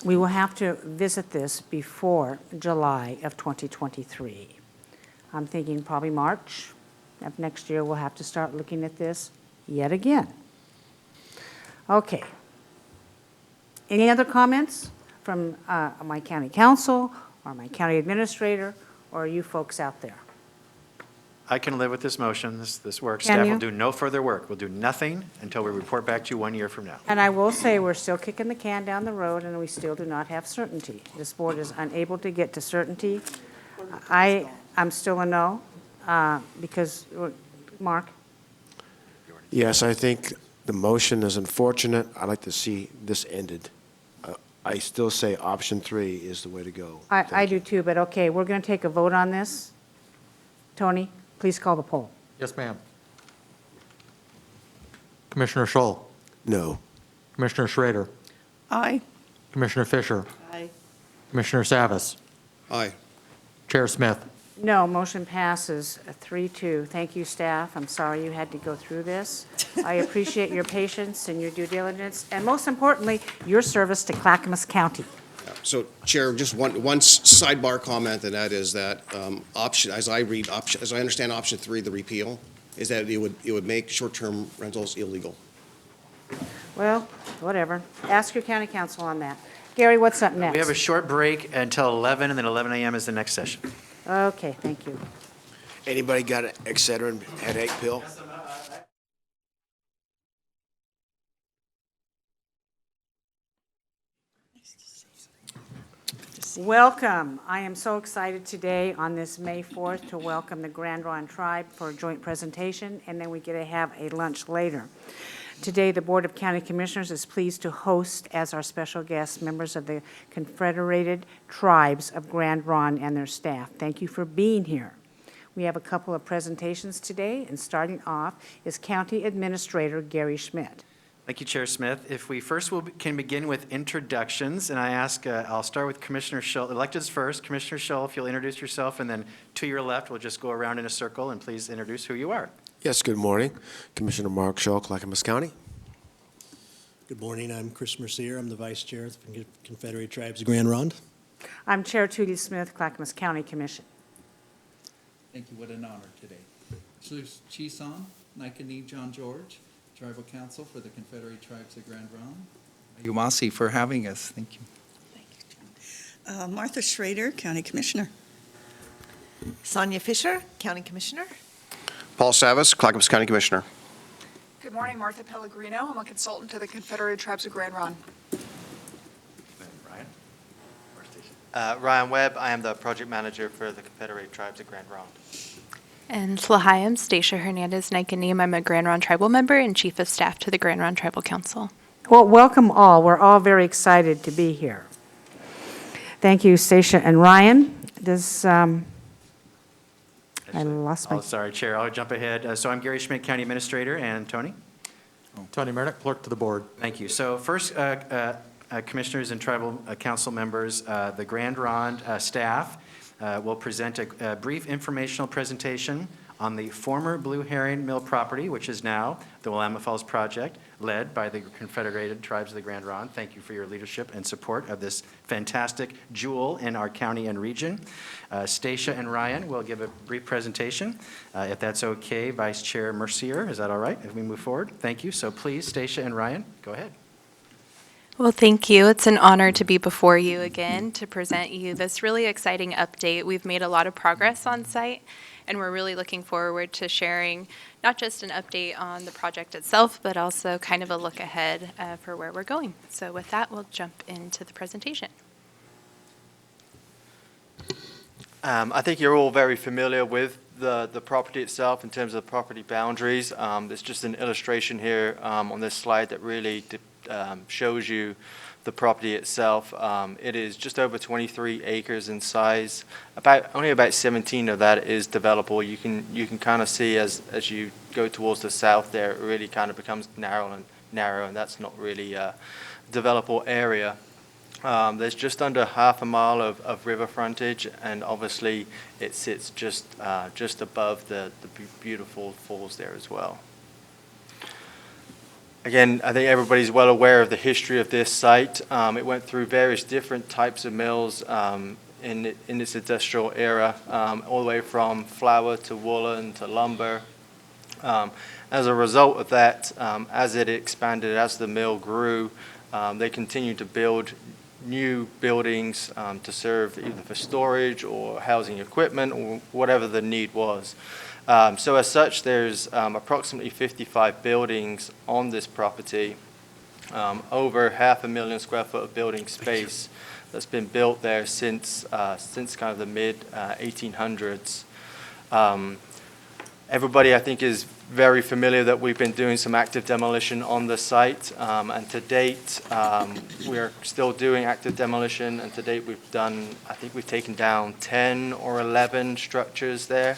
S1: we will have to visit this before July of 2023. I'm thinking probably March of next year, we'll have to start looking at this yet again. Okay. Any other comments from my county council or my county administrator or you folks out there?
S2: I can live with this motion. This works.
S1: Can
S2: Staff
S1: you?
S2: will do no further work. We'll do nothing until we report back to you 1 year from now.
S1: And I will say, we're still kicking the can down the road, and we still do not have certainty. This board is unable to get to certainty. I'm still a no, because, Mark?
S6: Yes, I think the motion is unfortunate. I'd like to see this ended. I still say option 3 is the way to go.
S1: I do too, but okay, we're going to take a vote on this. Tony, please call the poll.
S8: Yes, ma'am. Commissioner Scholl,
S6: No.
S8: Commissioner Schrader,
S7: Aye.
S8: Commissioner Fisher,
S5: Aye.
S8: Commissioner Savas,
S4: Aye.
S8: Chair Smith.
S1: No, motion passes 3-2. Thank you, staff. I'm sorry you had to go through this. I appreciate your patience and your due diligence, and most importantly, your service to Clackamas County.
S4: So, Chair, just one sidebar comment, and that is that option, as I understand option 3, the repeal, is that it would make short-term rentals illegal.
S1: Well, whatever. Ask your county council on that. Gary, what's up next?
S2: We have a short break until 11, and then 11 a.m. is the next session.
S1: Okay, thank you.
S6: Anybody got an Excedrin headache pill?
S1: Welcome. I am so excited today on this May 4th to welcome the Grand Ronde Tribe for a joint presentation, and then we get to have a lunch later. Today, the Board of County Commissioners is pleased to host as our special guests members of the Confederated Tribes of Grand Ronde and their staff. Thank you for being here. We have a couple of presentations today, and starting off is County Administrator Gary Schmidt.
S2: Thank you, Chair Smith. If we first can begin with introductions, and I ask, I'll start with Commissioner Scholl. Electeds first. Commissioner Scholl, if you'll introduce yourself, and then to your left, we'll just go around in a circle, and please introduce who you are.
S6: Yes, good morning. Commissioner Mark Scholl, Clackamas County.
S13: Good morning. I'm Chris Mercier. I'm the Vice Chair of the Confederate Tribes of Grand Ronde.
S1: I'm Chair Tootie Smith, Clackamas County Commission.
S14: Thank you. What an honor today. Chisan, Naikani John George, Tribal Council for the Confederate Tribes of Grand Ronde. Yumasi for having us. Thank you.
S7: Martha Schrader, County Commissioner.
S5: Sonia Fisher, County Commissioner.
S4: Paul Savas, Clackamas County Commissioner.
S15: Good morning, Martha Pellegrino. I'm a consultant to the Confederate Tribes of Grand Ronde.
S2: Ryan?
S8: Ryan Webb, I am the project manager for the Confederate Tribes of Grand Ronde.
S16: And Slahai, I'm Stacia Hernandez Nikanim. I'm a Grand Ronde Tribal member and Chief of Staff to the Grand Ronde Tribal Council.
S1: Well, welcome all. We're all very excited to be here. Thank you, Stacia and Ryan. Does, I lost my...
S2: Oh, sorry, Chair, I'll jump ahead. So I'm Gary Schmidt, County Administrator, and Tony?
S8: Tony Mernick, Clerk to the Board.
S2: Thank you. So first, Commissioners and Tribal Council members, the Grand Ronde staff will present a brief informational presentation on the former Blue Herring Mill property, which is now the Willamette Falls Project, led by the Confederated Tribes of the Grand Ronde. Thank you for your leadership and support of this fantastic jewel in our county and region. Stacia and Ryan will give a brief presentation. If that's okay, Vice Chair Mercier, is that all right if we move forward? Thank you. So please, Stacia and Ryan, go ahead.
S16: Well, thank you. It's an honor to be before you again to present you this really exciting update. We've made a lot of progress on site, and we're really looking forward to sharing not just an update on the project itself, but also kind of a look ahead for where we're going. So with that, we'll jump into the presentation.
S8: I think you're all very familiar with the property itself in terms of property boundaries. There's just an illustration here on this slide that really shows you the property itself. It is just over 23 acres in size. Only about 17 of that is developable. You can kind of see as you go towards the south there, it really kind of becomes narrow, and that's not really a developable area. There's just under half a mile of river frontage, and obviously it sits just above the beautiful falls there as well. Again, I think everybody's well aware of the history of this site. It went through various different types of mills in its industrial era, all the way from flour to woolen to lumber. As a result of that, as it expanded, as the mill grew, they continued to build new buildings to serve either for storage or housing equipment or whatever the need was. So as such, there's approximately 55 buildings on this property, over 500,000 square foot of building space that's been built there since kind of the mid 1800s. Everybody, I think, is very familiar that we've been doing some active demolition on the site, and to date, we're still doing active demolition, and to date I think we've taken down 10 or 11 structures there.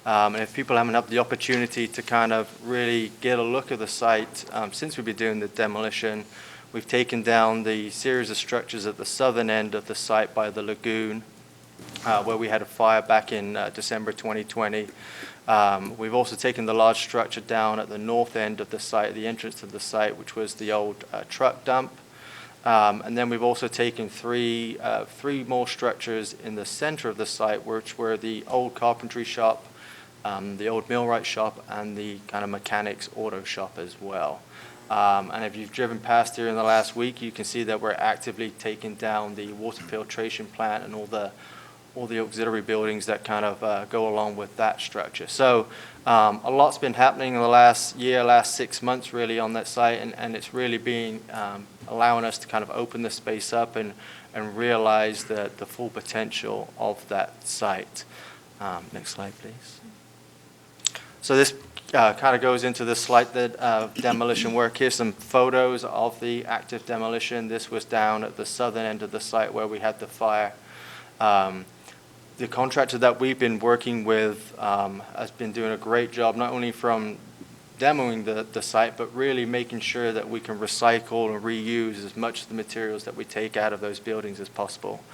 S8: And if people haven't had the opportunity to kind of really get a look at the site, since we've been doing the demolition, we've taken down the series of structures at the southern end of the site by the lagoon, where we had a fire back in December 2020. We've also taken the large structure down at the north end of the site, the entrance to the site, which was the old truck dump. And then we've also taken three more structures in the center of the site, which were the old carpentry shop, the old millwright shop, and the kind of mechanics auto shop as well. And if you've driven past here in the last week, you can see that we're actively taking down the water filtration plant and all the auxiliary buildings that kind of go along with that structure. So a lot's been happening in the last 6 months really on that site, and it's really been allowing us to kind of open the space up and realize the full potential of that site. Next slide, please. So this kind of goes into the slide that demolition work. Here's some photos of the active demolition. This was down at the southern end of the site where we had the fire. The contractor that we've been working with has been doing a great job, not only from demoing the site, but really making sure that we can recycle and reuse as much of the materials that we take out of those buildings as possible.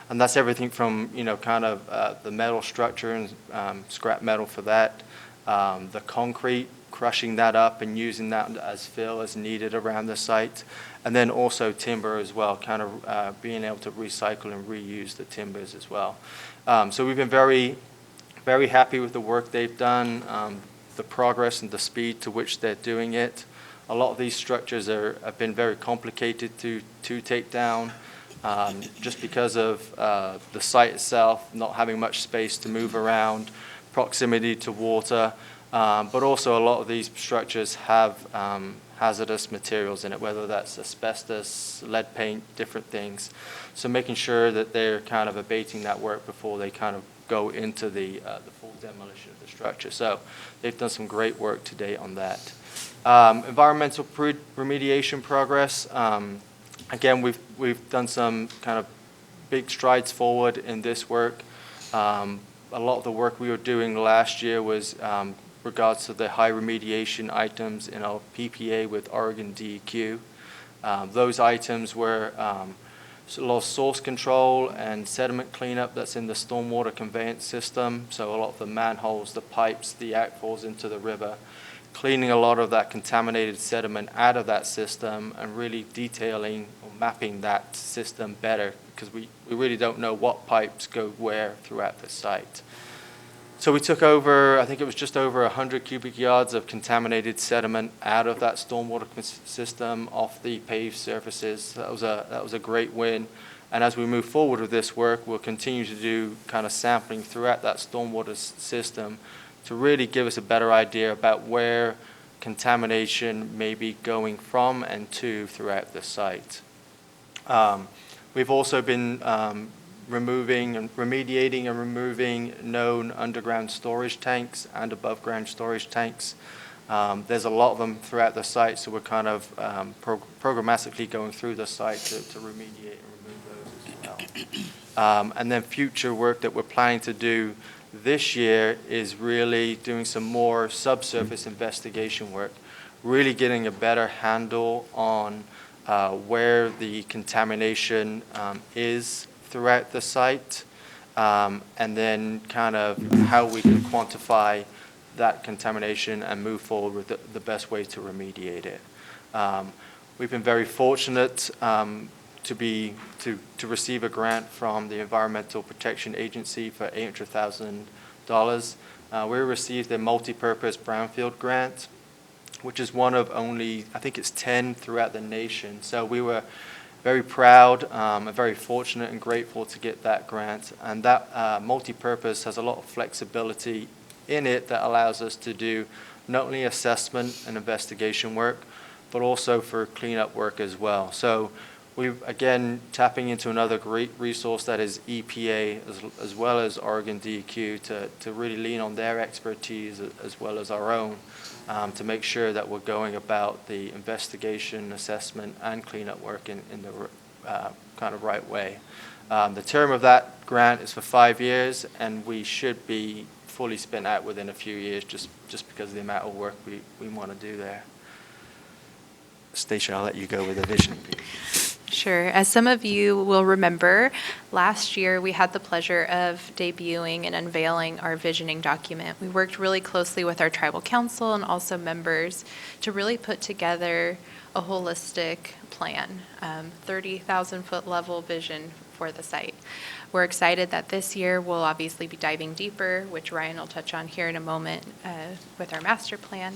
S8: And that's everything from, kind of the metal structure and scrap metal for that, the concrete, crushing that up and using that as fill as needed around the site, and then also timber as well, kind of being able to recycle and reuse the timbers as well. So we've been very, very happy with the work they've done, the progress and the speed to which they're doing it. A lot of these structures have been very complicated to take down, just because of the site itself not having much space to move around, proximity to water, but also a lot of these structures have hazardous materials in it, whether that's asbestos, lead paint, different things. So making sure that they're kind of abating that work before they kind of go into the full demolition of the structure. So they've done some great work to date on that. Environmental remediation progress. Again, we've done some kind of big strides forward in this work. A lot of the work we were doing last year was regards to the high remediation items in our PPA with Oregon DEQ. Those items were a lot of source control and sediment cleanup that's in the stormwater conveyance system. So a lot of the manholes, the pipes, the outfalls into the river, cleaning a lot of that contaminated sediment out of that system and really detailing or mapping that system better, because we really don't know what pipes go where throughout the site. So we took over, I think it was just over 100 cubic yards of contaminated sediment out of that stormwater system off the paved surfaces. That was a great win. And as we move forward with this work, we'll continue to do kind of sampling throughout that stormwater system to really give us a better idea about where contamination may be going from and to throughout the site. We've also been remediating and removing known underground storage tanks and above ground storage tanks. There's a lot of them throughout the site, so we're kind of programmatically going through the site to remediate and remove those as well. And then future work that we're planning to do this year is really doing some more subsurface investigation work, really getting a better handle on where the contamination is throughout the site, and then kind of how we can quantify that contamination and move forward with the best way to remediate it. We've been very fortunate to receive a grant from the Environmental Protection Agency for $800,000. We received a multi-purpose brownfield grant, which is one of only, I think it's 10 throughout the nation. So we were very proud and very fortunate and grateful to get that grant. And that multi-purpose has a lot of flexibility in it that allows us to do not only assessment and investigation work, but also for cleanup work as well. So we're, again, tapping into another great resource that is EPA as well as Oregon DEQ to really lean on their expertise as well as our own to make sure that we're going about the investigation, assessment, and cleanup work in the kind of right way. The term of that grant is for 5 years, and we should be fully spent out within a few years just because of the amount of work we want to do there. Stacia, I'll let you go with the vision.
S16: Sure. As some of you will remember, last year we had the pleasure of debuting and unveiling our visioning document. We worked really closely with our tribal council and also members to really put together a holistic plan, 30,000 foot level vision for the site. We're excited that this year we'll obviously be diving deeper, which Ryan will touch on here in a moment with our master plan.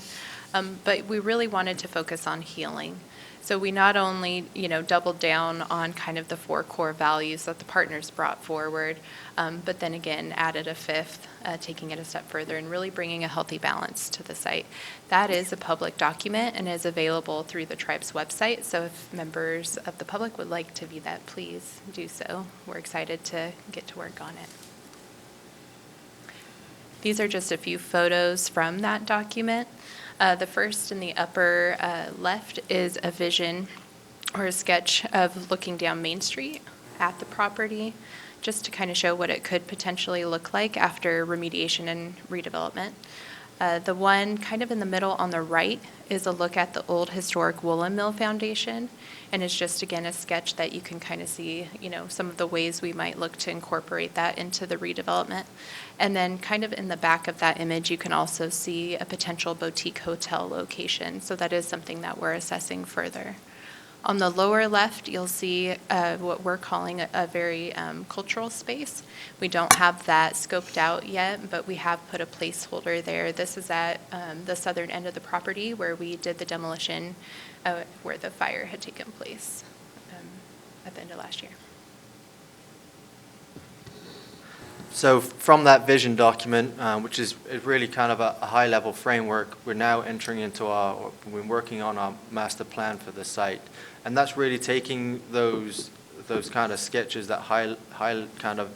S16: But we really wanted to focus on healing. So we not only, doubled down on kind of the 4 core values that the partners brought forward, but then again added a 5th, taking it a step further and really bringing a healthy balance to the site. That is a public document and is available through the tribe's website. So if members of the public would like to view that, please do so. We're excited to get to work on it. These are just a few photos from that document. The first in the upper left is a vision or a sketch of looking down Main Street at the property, just to kind of show what it could potentially look like after remediation and redevelopment. The one kind of in the middle on the right is a look at the old historic woolen mill foundation, and it's just, again, a sketch that you can kind of see, some of the ways we might look to incorporate that into the redevelopment. And then kind of in the back of that image, you can also see a potential boutique hotel location, so that is something that we're assessing further. On the lower left, you'll see what we're calling a very cultural space. We don't have that scoped out yet, but we have put a placeholder there. This is at the southern end of the property where we did the demolition where the fire had taken place at the end of last year.
S8: So from that vision document, which is really kind of a high-level framework, we're now entering into we're working on our master plan for the site. And that's really taking those kind of sketches, that high kind of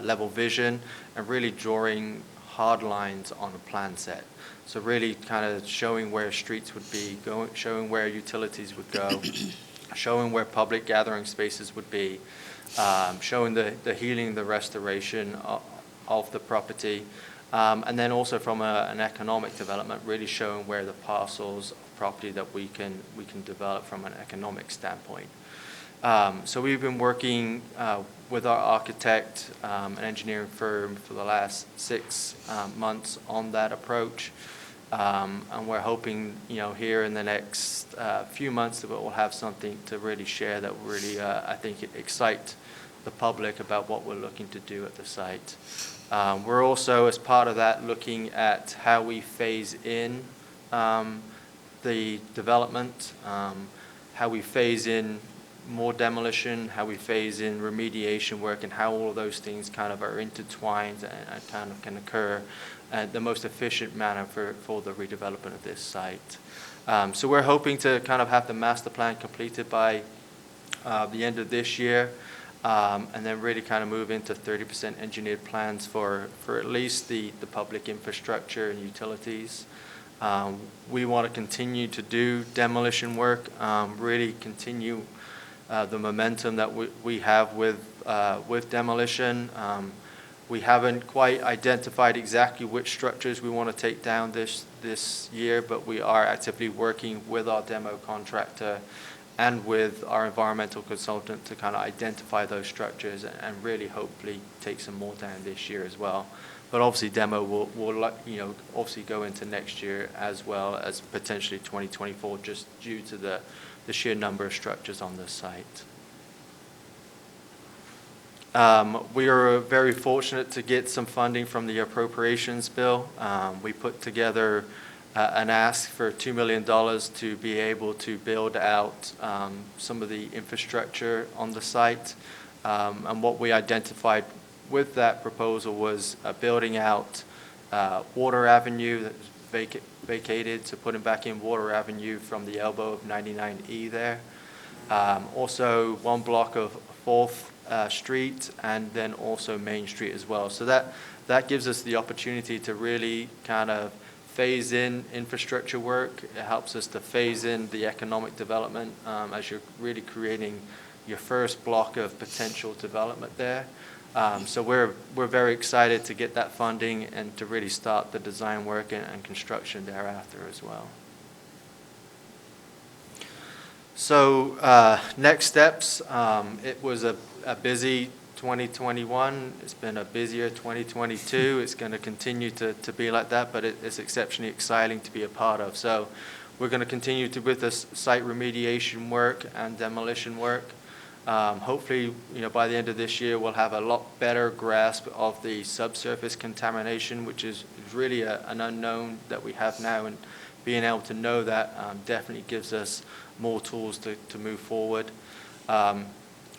S8: level vision, and really drawing hard lines on a plan set. So really kind of showing where streets would be, showing where utilities would go, showing where public gathering spaces would be, showing the healing, the restoration of the property, and then also from an economic development, really showing where the parcels of property that we can develop from an economic standpoint. So we've been working with our architect and engineering firm for the last 6 months on that approach. And we're hoping, here in the next few months that we'll have something to really share that will really, I think, excite the public about what we're looking to do at the site. We're also, as part of that, looking at how we phase in the development, how we phase in more demolition, how we phase in remediation work, and how all of those things kind of are intertwined and kind of can occur at the most efficient manner for the redevelopment of this site. So we're hoping to kind of have the master plan completed by the end of this year, and then really kind of move into 30% engineered plans for at least the public infrastructure and utilities. We want to continue to do demolition work, really continue the momentum that we have with demolition. We haven't quite identified exactly which structures we want to take down this year, but we are actively working with our demo contractor and with our environmental consultant to kind of identify those structures and really hopefully take some more down this year as well. But obviously demo will obviously go into next year as well as potentially 2024 just due to the sheer number of structures on this site. We are very fortunate to get some funding from the appropriations bill. We put together an ask for $2 million to be able to build out some of the infrastructure on the site. And what we identified with that proposal was building out Water Avenue that was vacated, so putting back in Water Avenue from the elbow of 99E there. Also, one block of 4th Street, and then also Main Street as well. So that gives us the opportunity to really kind of phase in infrastructure work. It helps us to phase in the economic development as you're really creating your first block of potential development there. So we're very excited to get that funding and to really start the design work and construction thereafter as well. So next steps, it was a busy 2021. It's been a busier 2022. It's going to continue to be like that, but it's exceptionally exciting to be a part of. So we're going to continue with this site remediation work and demolition work. Hopefully, by the end of this year, we'll have a lot better grasp of the subsurface contamination, which is really an unknown that we have now, and being able to know that definitely gives us more tools to move forward.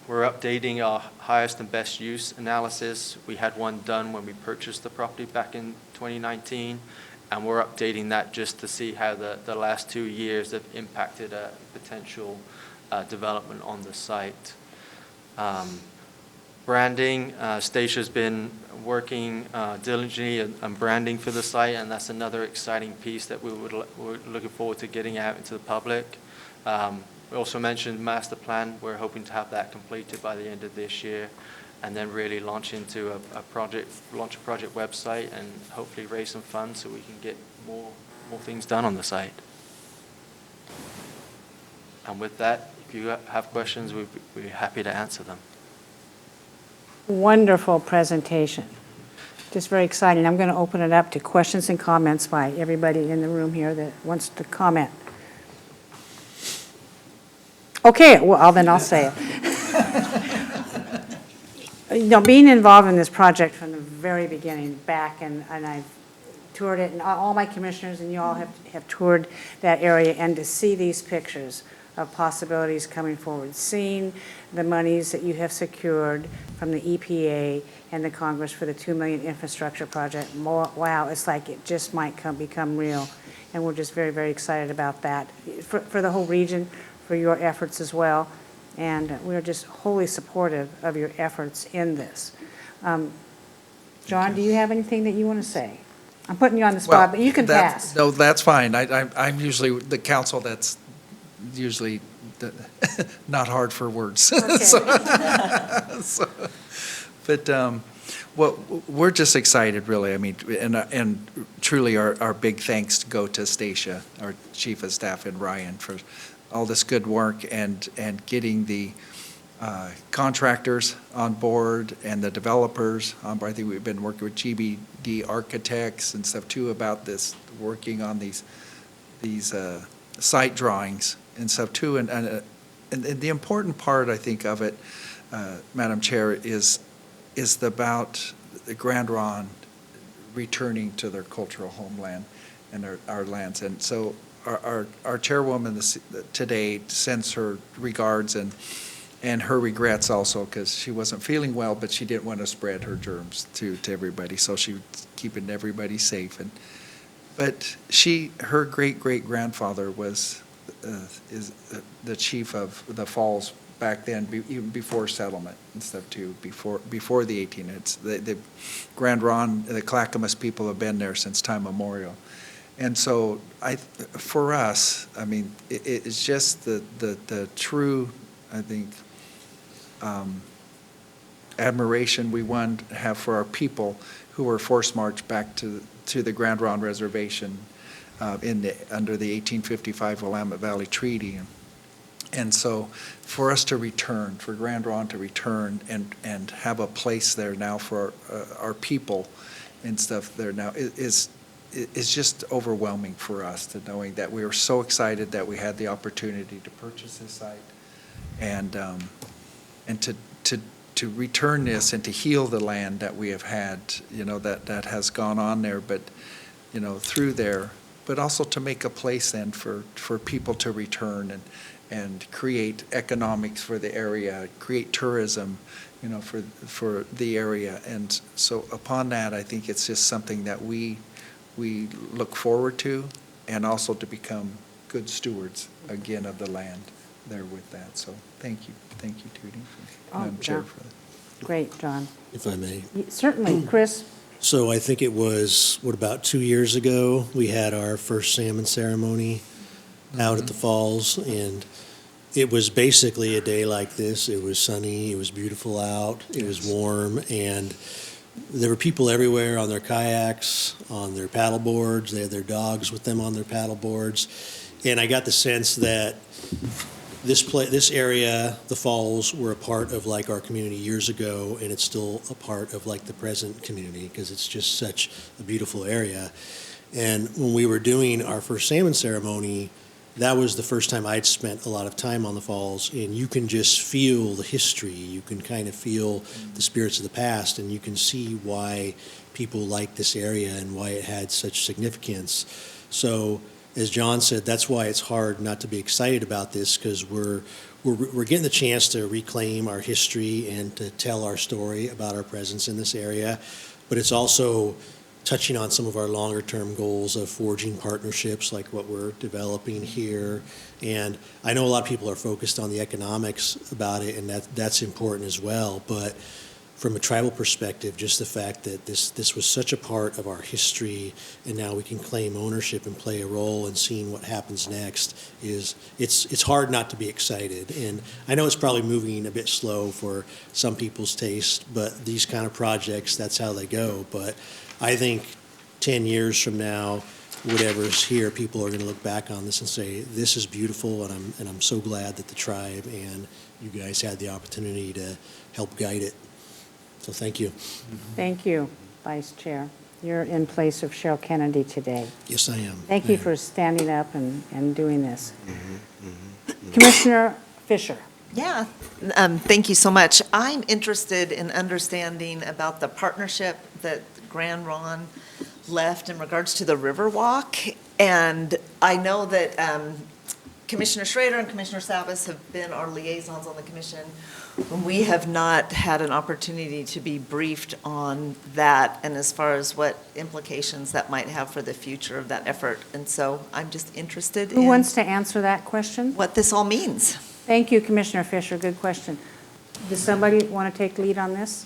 S8: We're updating our highest and best use analysis. We had one done when we purchased the property back in 2019, and we're updating that just to see how the last 2 years have impacted a potential development on the site. Branding, Stacia's been working diligently on branding for the site, and that's another exciting piece that we're looking forward to getting out into the public. We also mentioned master plan. We're hoping to have that completed by the end of this year, and then really launch into a project website, and hopefully raise some funds so we can get more things done on the site. And with that, if you have questions, we'd be happy to answer them.
S1: Wonderful presentation. Just very exciting. I'm going to open it up to questions and comments by everybody in the room here that wants to comment. Okay, well, then I'll say it. Being involved in this project from the very beginning back, and I've toured it, and all my commissioners and you all have toured that area, and to see these pictures of possibilities coming forward, seeing the monies that you have secured from the EPA and the Congress for the $2 million infrastructure project. Wow, it's like it just might become real. And we're just very, very excited about that for the whole region, for your efforts as well. And we're just wholly supportive of your efforts in this. John, do you have anything that you want to say? I'm putting you on the spot, but you can pass.
S14: No, that's fine. I'm usually the counsel that's usually not hard for words.
S1: Okay.
S14: But we're just excited, really. I mean, and truly our big thanks go to Stacia, our Chief of Staff, and Ryan for all this good work and getting the contractors on board and the developers on board. I think we've been working with GBD Architects and stuff too about this, working on these site drawings and stuff too. And the important part, I think, of it, Madam Chair, is about the Grand Ronde returning to their cultural homeland and our lands. And so our chairwoman today sends her regards and her regrets also, because she wasn't feeling well, but she didn't want to spread her germs to everybody, so she was keeping everybody safe. But her great-great-grandfather is the chief of the falls back then, even before settlement and stuff too, before the 1800s. The Grand Ronde, the Clackamas people have been there since time immemorial. And so for us, I mean, it's just the true, I think, admiration we want to have for our people who were forced marched back to the Grand Ronde Reservation under the 1855 Willamette Valley Treaty. And so for us to return, for Grand Ronde to return and have a place there now for our people and stuff there now is just overwhelming for us, to knowing that we were so excited that we had the opportunity to purchase this site and to return this and to heal the land that we have had, that has gone on there, but, through there, but also to make a place then for people to return and create economics for the area, create tourism, for the area. And so upon that, I think it's just something that we look forward to, and also to become good stewards again of the land there with that. So thank you, Tootie, Madam Chair, for that.
S1: Great, John.
S13: If I may.
S1: Certainly, Chris?
S13: So I think it was, about 2 years ago, we had our first salmon ceremony out at the falls, and it was basically a day like this. It was sunny, it was beautiful out, it was warm, and there were people everywhere on their kayaks, on their paddle boards. They had their dogs with them on their paddle boards. And I got the sense that this area, the falls, were a part of like our community years ago, and it's still a part of like the present community because it's just such a beautiful area. And when we were doing our first salmon ceremony, that was the first time I'd spent a lot of time on the falls, and you can just feel the history. You can kind of feel the spirits of the past, and you can see why people like this area and why it had such significance. So, as John said, that's why it's hard not to be excited about this, because we're getting the chance to reclaim our history and to tell our story about our presence in this area. But it's also touching on some of our longer-term goals of forging partnerships like what we're developing here. And I know a lot of people are focused on the economics about it, and that's important as well. But from a tribal perspective, just the fact that this was such a part of our history, and now we can claim ownership and play a role in seeing what happens next, it's hard not to be excited. And I know it's probably moving a bit slow for some people's taste, but these kind of projects, that's how they go. But I think 10 years from now, whatever's here, people are going to look back on this and say, this is beautiful, and I'm so glad that the tribe and you guys had the opportunity to help guide it. So thank you.
S1: Thank you, Vice Chair. You're in place of Cheryl Kennedy today.
S13: Yes, I am.
S1: Thank you for standing up and doing this. Commissioner Fisher.
S5: Yeah, thank you so much. I'm interested in understanding about the partnership that Grand Ronde left in regards to the Riverwalk. And I know that Commissioner Schrader and Commissioner Savas have been our liaisons on the commission. We have not had an opportunity to be briefed on that and as far as what implications that might have for the future of that effort. And so I'm just interested in
S1: Who wants to answer that question?
S5: what this all means.
S1: Thank you, Commissioner Fisher. Good question. Does somebody want to take lead on this?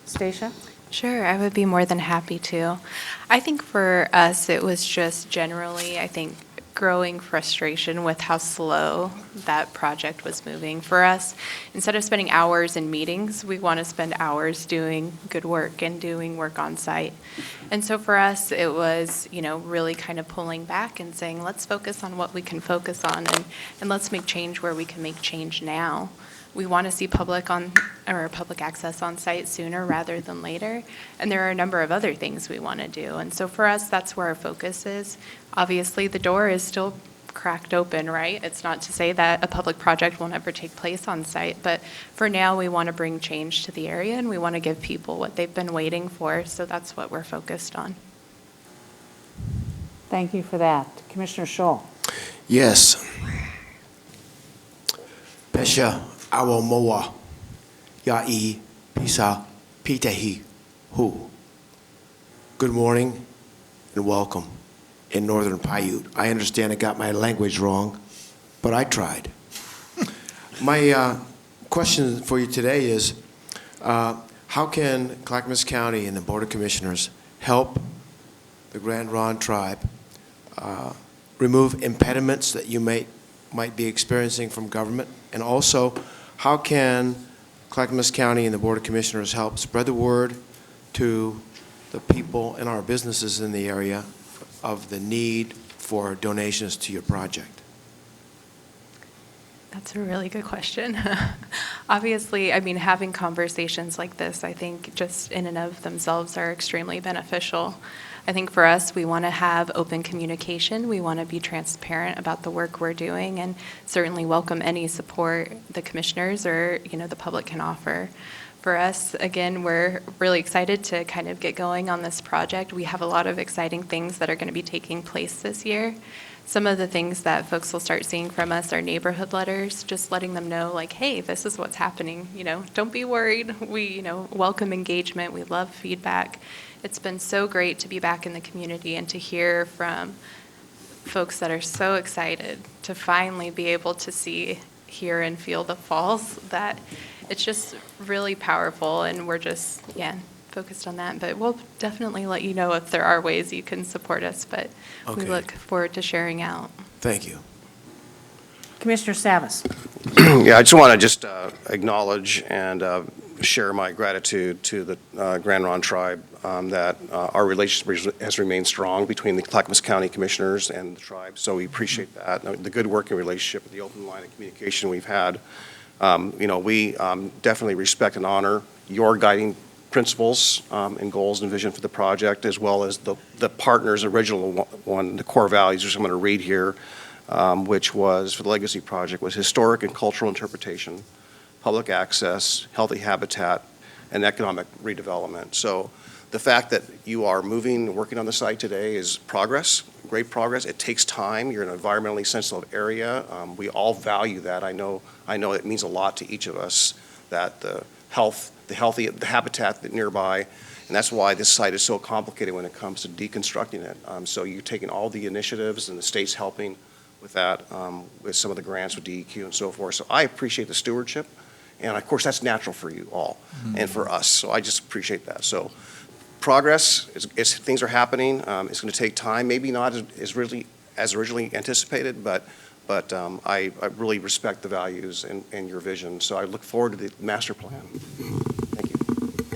S1: Stacia?
S16: Sure, I would be more than happy to. I think for us, it was just generally, growing frustration with how slow that project was moving for us. Instead of spending hours in meetings, we want to spend hours doing good work and doing work on site. And so for us, it was, really kind of pulling back and saying, let's focus on what we can focus on, and let's make change where we can make change now. We want to see public access on site sooner rather than later. And there are a number of other things we want to do. And so for us, that's where our focus is. Obviously, the door is still cracked open, right? It's not to say that a public project will never take place on site, but for now, we want to bring change to the area, and we want to give people what they've been waiting for. So that's what we're focused on.
S1: Thank you for that. Commissioner Scholl.
S6: Yes. Pesha awo moa ya'i pisa pitehi hu. Good morning and welcome in Northern Paiute. I understand I got my language wrong, but I tried. My question for you today is, how can Clackamas County and the Board of Commissioners help the Grand Ronde tribe remove impediments that you might be experiencing from government? And also, how can Clackamas County and the Board of Commissioners help spread the word to the people and our businesses in the area of the need for donations to your project?
S16: That's a really good question. Obviously, I mean, having conversations like this, I think just in and of themselves are extremely beneficial. I think for us, we want to have open communication. We want to be transparent about the work we're doing and certainly welcome any support the commissioners or, the public can offer. For us, again, we're really excited to kind of get going on this project. We have a lot of exciting things that are going to be taking place this year. Some of the things that folks will start seeing from us are neighborhood letters, just letting them know, like, hey, this is what's happening. Don't be worried. We, welcome engagement. We love feedback. It's been so great to be back in the community and to hear from folks that are so excited to finally be able to see, hear, and feel the falls. That it's just really powerful, and we're just, focused on that. But we'll definitely let you know if there are ways you can support us, but we
S6: Okay.
S16: look forward to sharing out.
S6: Thank you.
S1: Commissioner Savas.
S4: Yeah, I just want to acknowledge and share my gratitude to the Grand Ronde Tribe that our relationship has remained strong between the Clackamas County Commissioners and the tribe, so we appreciate that. The good working relationship, the open line of communication we've had. We definitely respect and honor your guiding principles and goals and vision for the project, as well as the partner's original one, the core values, which I'm going to read here, which was, for the Legacy Project, was historic and cultural interpretation, public access, healthy habitat, and economic redevelopment. So the fact that you are moving and working on the site today is progress, great progress. It takes time. You're in an environmentally sensitive area. We all value that. I know it means a lot to each of us that the habitat that nearby, and that's why this site is so complicated when it comes to deconstructing it. So you're taking all the initiatives, and the state's helping with that, with some of the grants with DEQ and so forth. So I appreciate the stewardship, and of course that's natural for you all and for us. So I just appreciate that. So progress, things are happening. It's going to take time, maybe not as originally anticipated, but I really respect the values and your vision. So I look forward to the master plan. Thank you.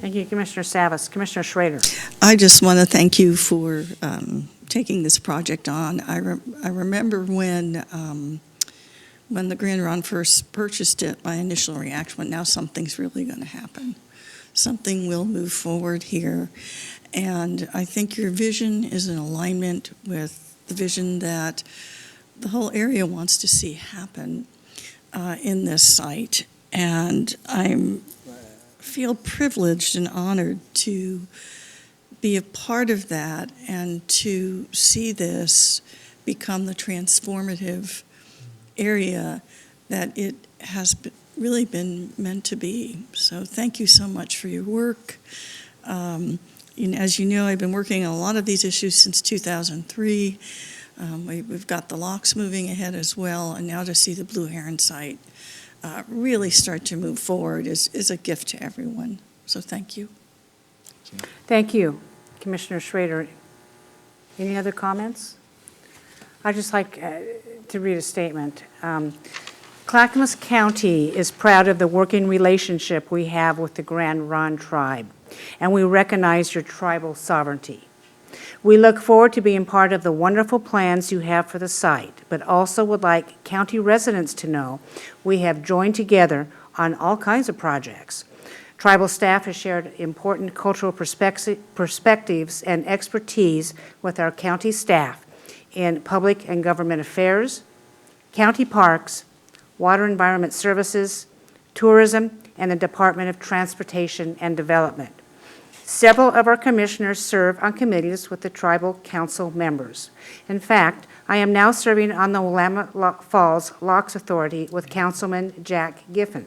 S1: Thank you, Commissioner Savas. Commissioner Schrader.
S7: I just want to thank you for taking this project on. I remember when the Grand Ronde first purchased it, my initial reaction was, now something's really going to happen. Something will move forward here. And I think your vision is in alignment with the vision that the whole area wants to see happen in this site. And I feel privileged and honored to be a part of that and to see this become the transformative area that it has really been meant to be. So thank you so much for your work. As you know, I've been working on a lot of these issues since 2003. We've got the locks moving ahead as well, and now to see the Blue Heron site really start to move forward is a gift to everyone. So thank you.
S1: Thank you, Commissioner Schrader. Any other comments? I'd just like to read a statement. Clackamas County is proud of the working relationship we have with the Grand Ronde Tribe, and we recognize your tribal sovereignty. We look forward to being part of the wonderful plans you have for the site, but also would like county residents to know we have joined together on all kinds of projects. Tribal staff has shared important cultural perspectives and expertise with our county staff in public and government affairs, county parks, water environment services, tourism, and the Department of Transportation and Development. Several of our commissioners serve on committees with the Tribal Council members. In fact, I am now serving on the Willamette Falls Locks Authority with Councilman Jack Giffen.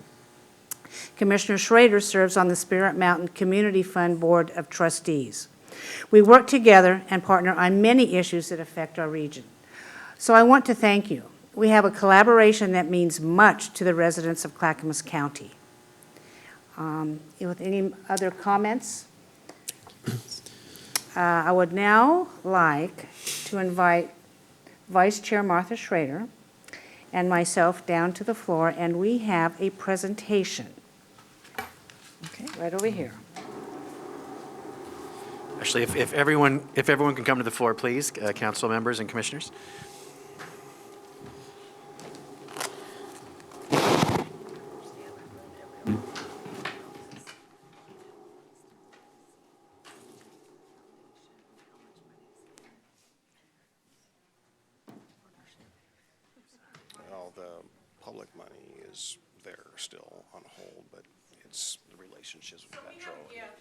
S1: Commissioner Schrader serves on the Spirit Mountain Community Fund Board of Trustees. We work together and partner on many issues that affect our region. So I want to thank you. We have a collaboration that means much to the residents of Clackamas County. With any other comments? I would now like to invite Vice Chair Martha Schrader and myself down to the floor, and we have a presentation. Okay, right over here.
S2: Actually, if everyone can come to the floor, please, council members and commissioners.
S4: is there still on hold, but it's the relationships with
S1: So we
S4: Metro.
S1: have a gift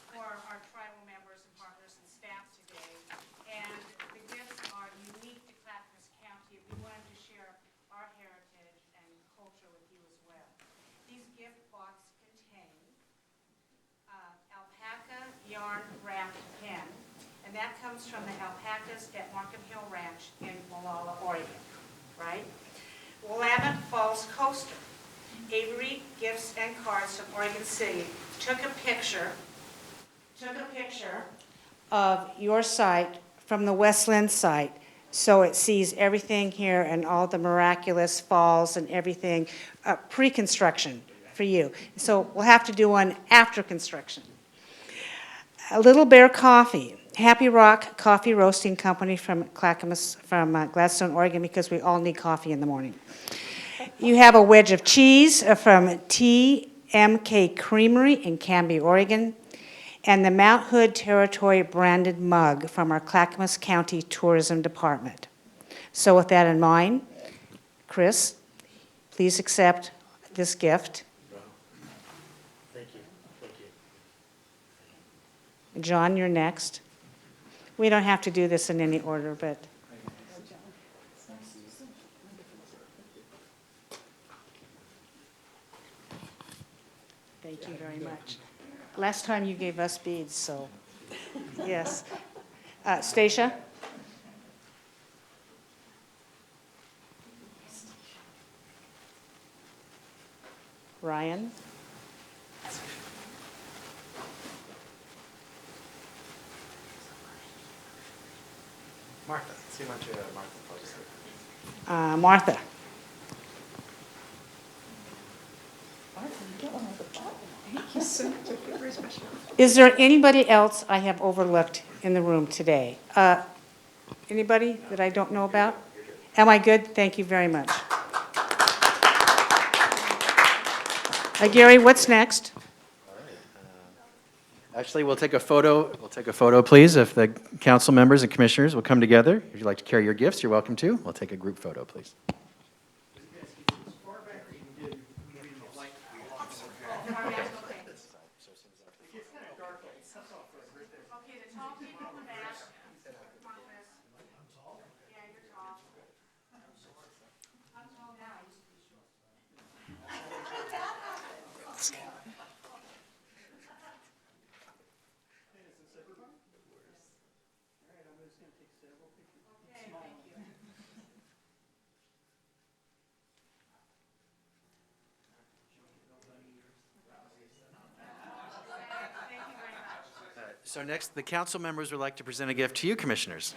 S1: for our tribal members and partners and staff today, and the gifts are unique to Clackamas County. We wanted to share our heritage and culture with you as well. These gift boxes contain alpaca yarn wrapped pen, and that comes from the alpacas at Markham Hill Ranch in Molalla, Oregon, right? Willamette Falls Coaster. Avery Gifts and Cards from Oregon City took a picture of your site from the Westland site, so it sees everything here and all the miraculous falls and everything, pre-construction for you. So we'll have to do one after construction. A Little Bear Coffee, Happy Rock Coffee Roasting Company from Clackamas, from Gladstone, Oregon, because we all need coffee in the morning. You have a wedge of cheese from TMK Creamery in Canby, Oregon, and the Mount Hood Territory branded mug from our Clackamas County Tourism Department. So with that in mind, Chris, please accept this gift.
S6: Thank you. Thank you.
S1: John, you're next. We don't have to do this in any order, but. Thank you very much. Last time you gave us beads, so, yes. Stacia? Ryan?
S2: Martha, see what Martha poses.
S1: Martha? Is there anybody else I have overlooked in the room today? Anybody that I don't know about? Am I good? Thank you very much. Gary, what's next?
S2: Actually, we'll take a photo, please, if the council members and commissioners will come together. If you'd like to carry your gifts, you're welcome to. We'll take a group photo, please. So next, the council members would like to present a gift to you, commissioners.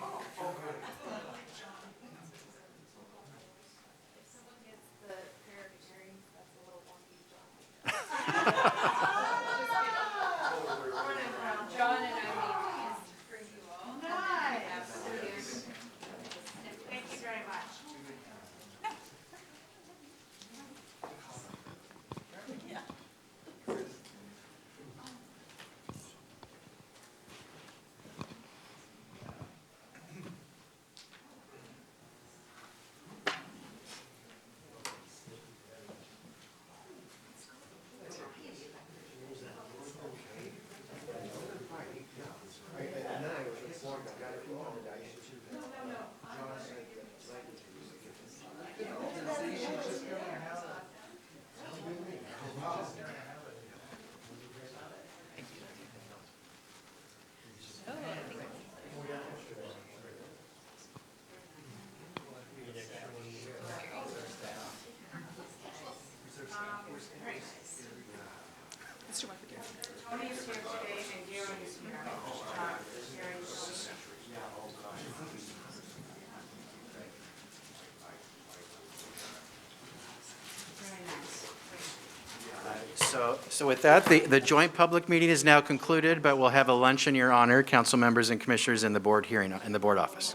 S1: Thank you very much. Tony is here today and Gary is here. Very nice.
S2: So with that, the joint public meeting is now concluded, but we'll have a lunch in your honor, council members and commissioners in the board hearing, in the board office.